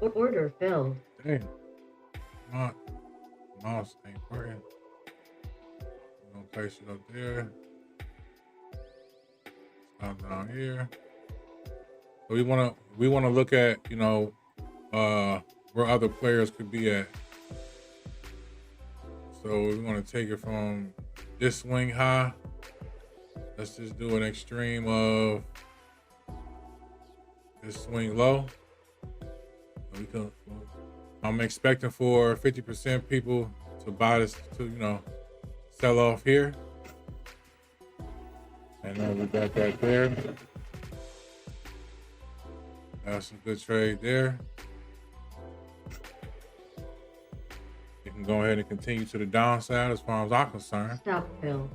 Order filled. Dang. Not mouse ain't working. We're gonna place it up there. Stop down here. So we wanna look at, where other players could be at. So we're gonna take it from this swing high. Let's just do an extreme of this swing low. I'm expecting for 50% people to buy this, to sell off here. And then we got that there. That's a good trade there. You can go ahead and continue to the downside as far as I'm concerned. Stop fill.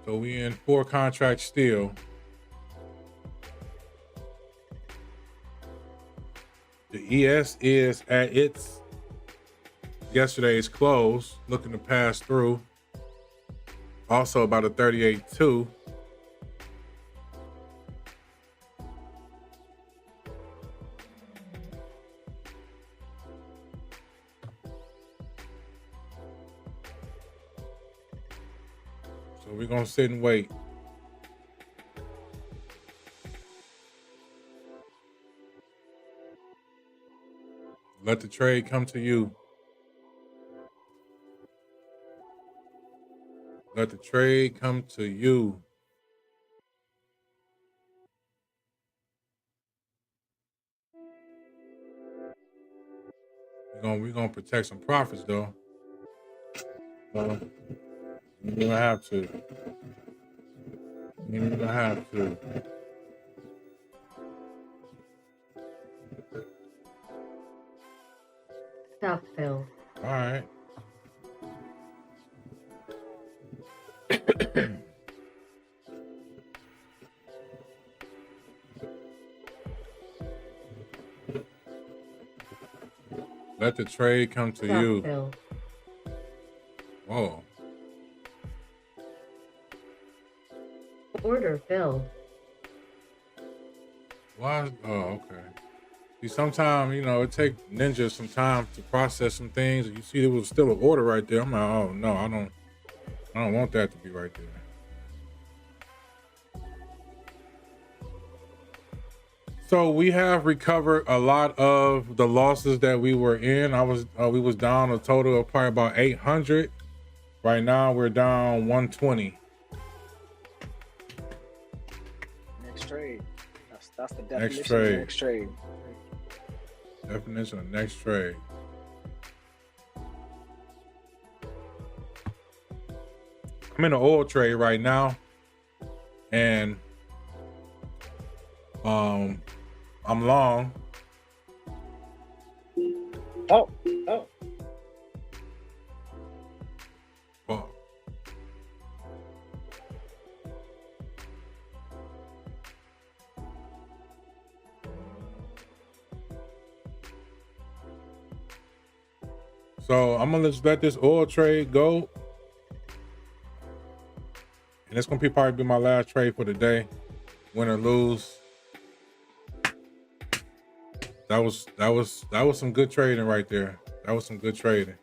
So we in 4 contracts still. The ES is at its yesterday's close, looking to pass through. Also about a 38.2. So We're gonna sit and wait. Let the trade come to you. Let the trade come to you. We're gonna protect some profits though. You're gonna have to. You're gonna have to. Stop fill. All right. Let the trade come to Stop you. fill. Whoa. Order filled. Why? Oh, okay. See, sometimes, it takes ninjas some time to process some things. You see, there was still an order right there. I'm like, oh no, I don't want that to be right there. So we have recovered a lot of the losses that we were in. We was down a total of probably about 800. Right now we're down 120. Next trade. That's the definition Next trade. of next trade. Definition of next trade. I'm in an oil trade right now, and I'm long. Oh. Well, so I'm gonna just let this oil trade go, and it's gonna probably be my last trade for the day. Win or lose. That was some good trading right there. That was some good trading.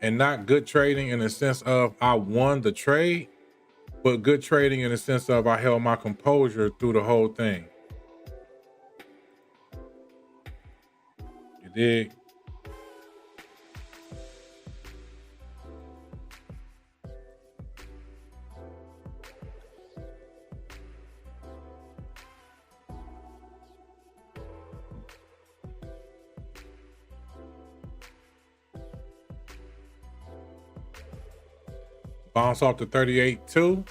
And not good trading in the sense of I won the trade, but good trading in the sense of I held my composure through the whole thing. You dig? Bounce off to 38.2.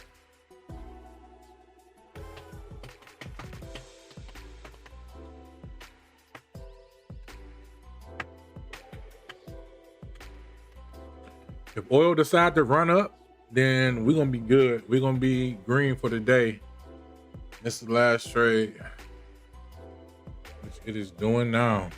If oil decide to run up, then we're gonna be good. We're gonna be green for the day. This is the last trade, which it is doing now.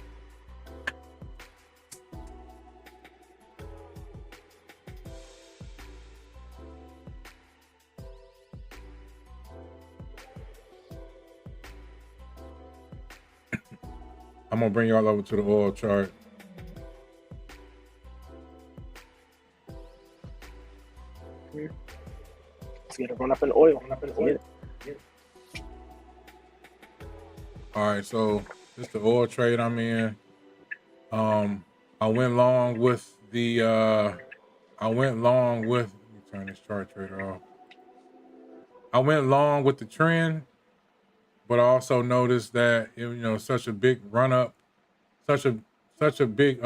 I'm gonna bring y'all over to the oil chart. Let's get a run up in oil. Yeah. All right, so this is the oil trade I'm in. I went long with the let me turn this chart trader off. I went long with the trend, but I also noticed that such a big run up, such a big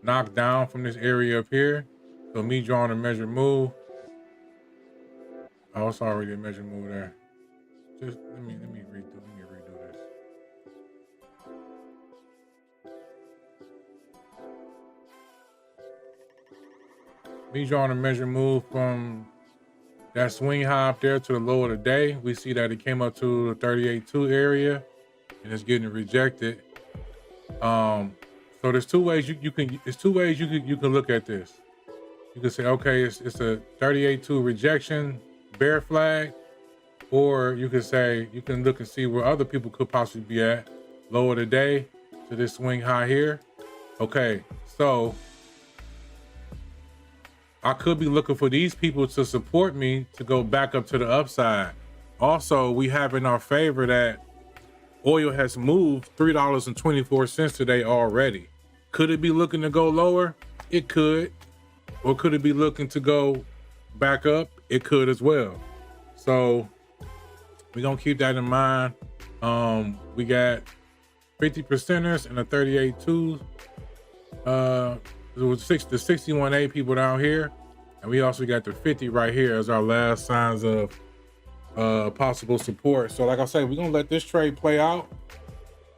knockdown from this area up here. So me drawing a measured move. Oh, it's already a measured move there. Just let me redo this. Me drawing a measured move from that swing high up there to the low of the day. We see that it came up to the 38.2 area and it's getting rejected. So there's two ways you can look at this. You can say, okay, it's a 38.2 rejection, bear flag, or you can say, you can look and see where other people could possibly be at, low of the day to this swing high here. Okay, so I could be looking for these people to support me to go back up to the upside. Also, we have in our favor that oil has moved $3.24 today already. Could it be looking to go lower? It could. Or could it be looking to go back up? It could as well. So we're gonna keep that in mind. We got 50 percenters and a 38 twos. It was the 61A people down here, and we also got the 50 right here as our last signs of possible support. So like I said, we're gonna let this trade play out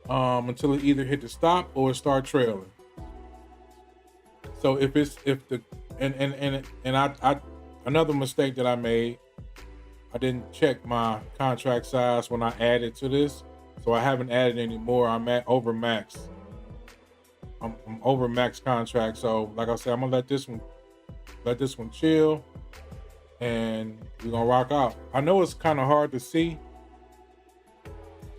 until it either hit the stop or it start trailing. So another mistake that I made, I didn't check my contract size when I added to this, so I haven't added any more. I'm at over max. I'm over max contract. So like I said, I'm gonna let this one chill, and we're gonna rock out. I know it's kind of hard to see,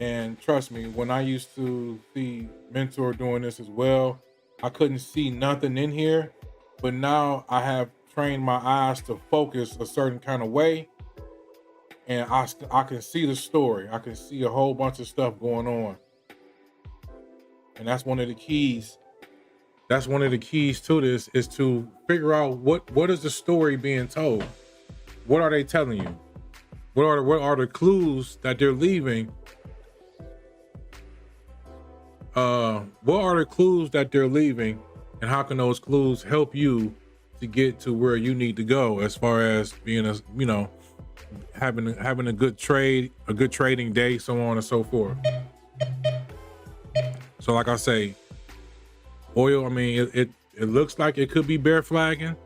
and trust me, when I used to see Mentor doing this as well, I couldn't see nothing in here, but now I have trained my eyes to focus a certain kind of way, and I can see the story. I can see a whole bunch of stuff going on, and that's one of the keys. That's one of the keys to this, is to figure out what is the story being told. What are they telling you? What are the clues that they're leaving? What are the clues that they're leaving, and how can those clues help you to get to where you need to go as far as being having a good trade, a good trading day, so on and so forth. So like I say, oil, I mean, it looks like it could be bear flagging,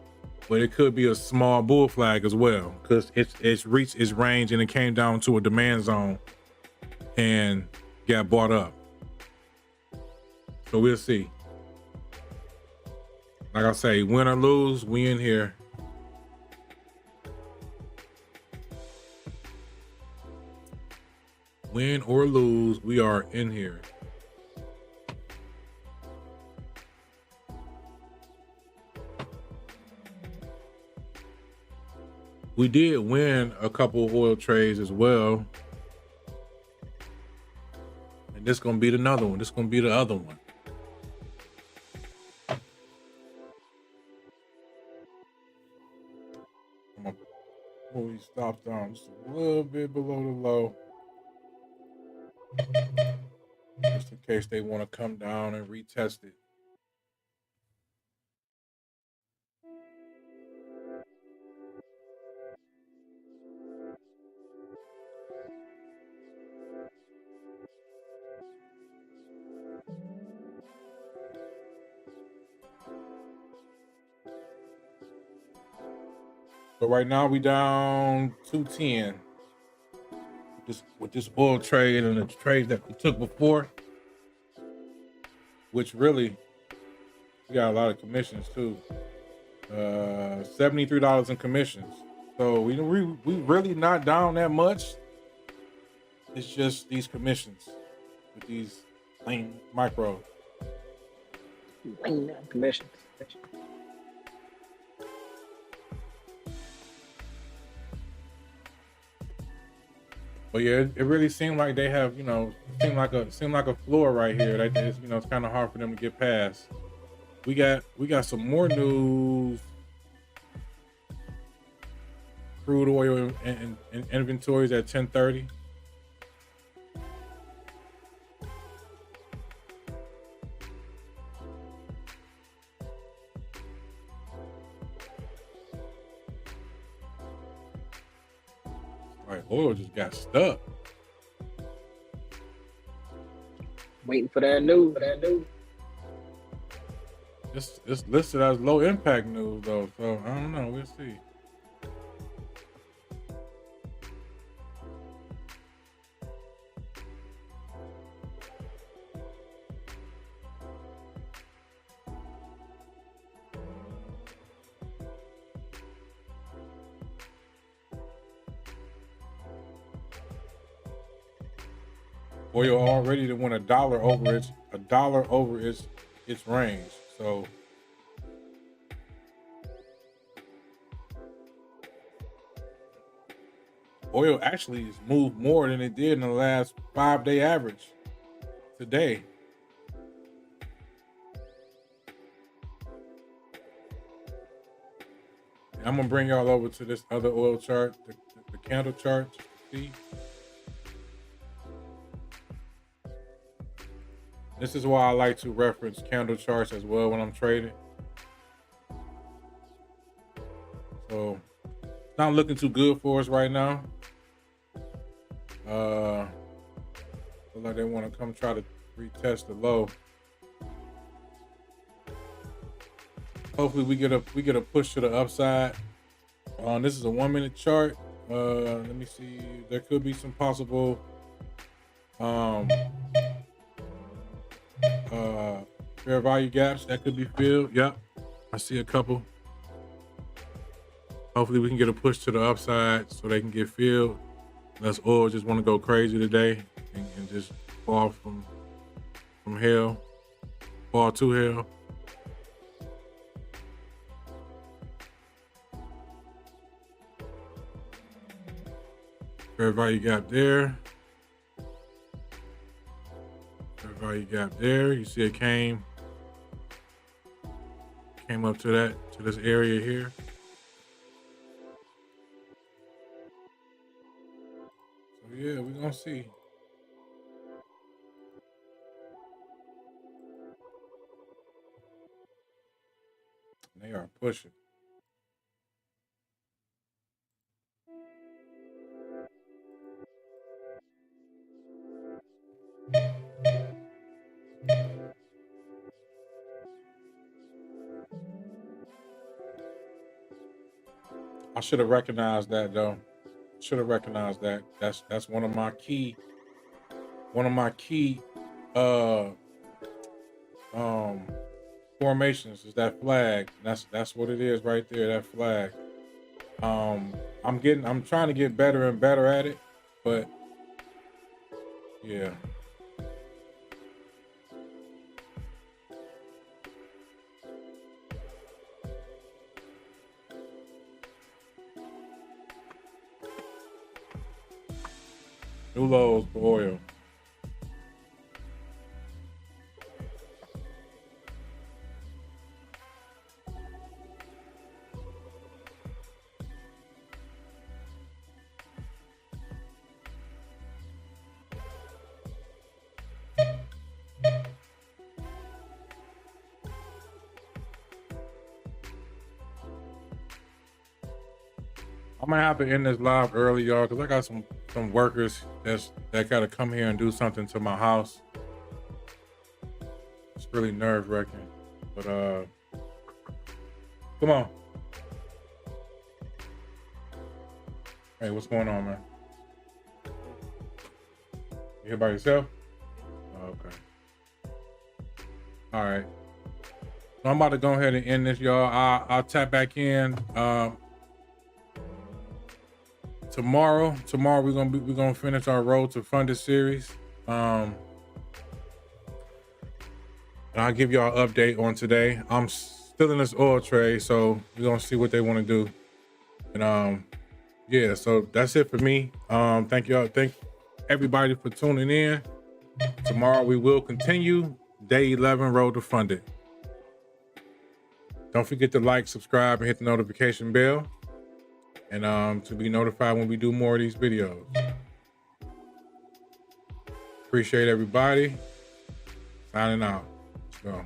but it could be a small bull flag as well, because it's reached its range and it came down to a demand zone and got bought up. So we'll see. Like I say, win or lose, we in here. Win or lose, we are in here. We did win a couple of oil trades as well. And this gonna be another one. This gonna be the other one. I'm gonna pull these stops down just a little bit below the low, just in case they want to come down and retest it. So right now we down 210. With this oil trade and the trades that we took before, which really, we got a lot of commissions too. $73 in commissions. So we really not down that much. It's just these commissions with these lane micro. Commissions. But yeah, it really seemed like they have, seemed like a floor right here. That is, it's kind of hard for them to get past. We got some more news. Crude oil and inventories at 10:30. Like oil just got stuck. Waiting for that news. It's listed as low impact news though, so I don't know. We'll see. Oil already went $1 over its range. So Oil actually has moved more than it did in the last 5-day average today. And I'm gonna bring y'all over to this other oil chart, the candle chart. See, this is why I like to reference candle charts as well when I'm trading. So it's not looking too good for us right now. Look like they want to come try to retest the low. Hopefully we get a push to the upside. This is a 1-minute chart. Let me see. There could be some possible fair value gaps that could be filled. Yep, I see a couple. Hopefully we can get a push to the upside so they can get filled. Unless oil just want to go crazy today and just fall from hell, fall to hell. Fair value gap there. Fair value gap there. You see it came up to this area here. So yeah, we're gonna see. They are pushing. I should have recognized that though. Should have recognized that. That's one of my key formations is that flag. That's what it is right there, that flag. I'm trying to get better and better at it, but yeah. New lows for oil. I might have to end this live early, y'all, because I got some workers that gotta come here and do something to my house. It's really nerve-wracking. But come on. Hey, what's going on, man? You here by yourself? Oh, okay. All right. So I'm about to go ahead and end this, y'all. I'll tap back in. Tomorrow we're gonna finish our road to funded series. And I'll give y'all an update on today. I'm still in this oil trade, so we're gonna see what they want to do. And yeah, so that's it for me. Thank y'all. Thank everybody for tuning in. Tomorrow we will continue day 11 road to funded. Don't forget to like, subscribe, and hit the notification bell. And to be notified when we do more of these videos. Appreciate everybody. Signing out. Let's go.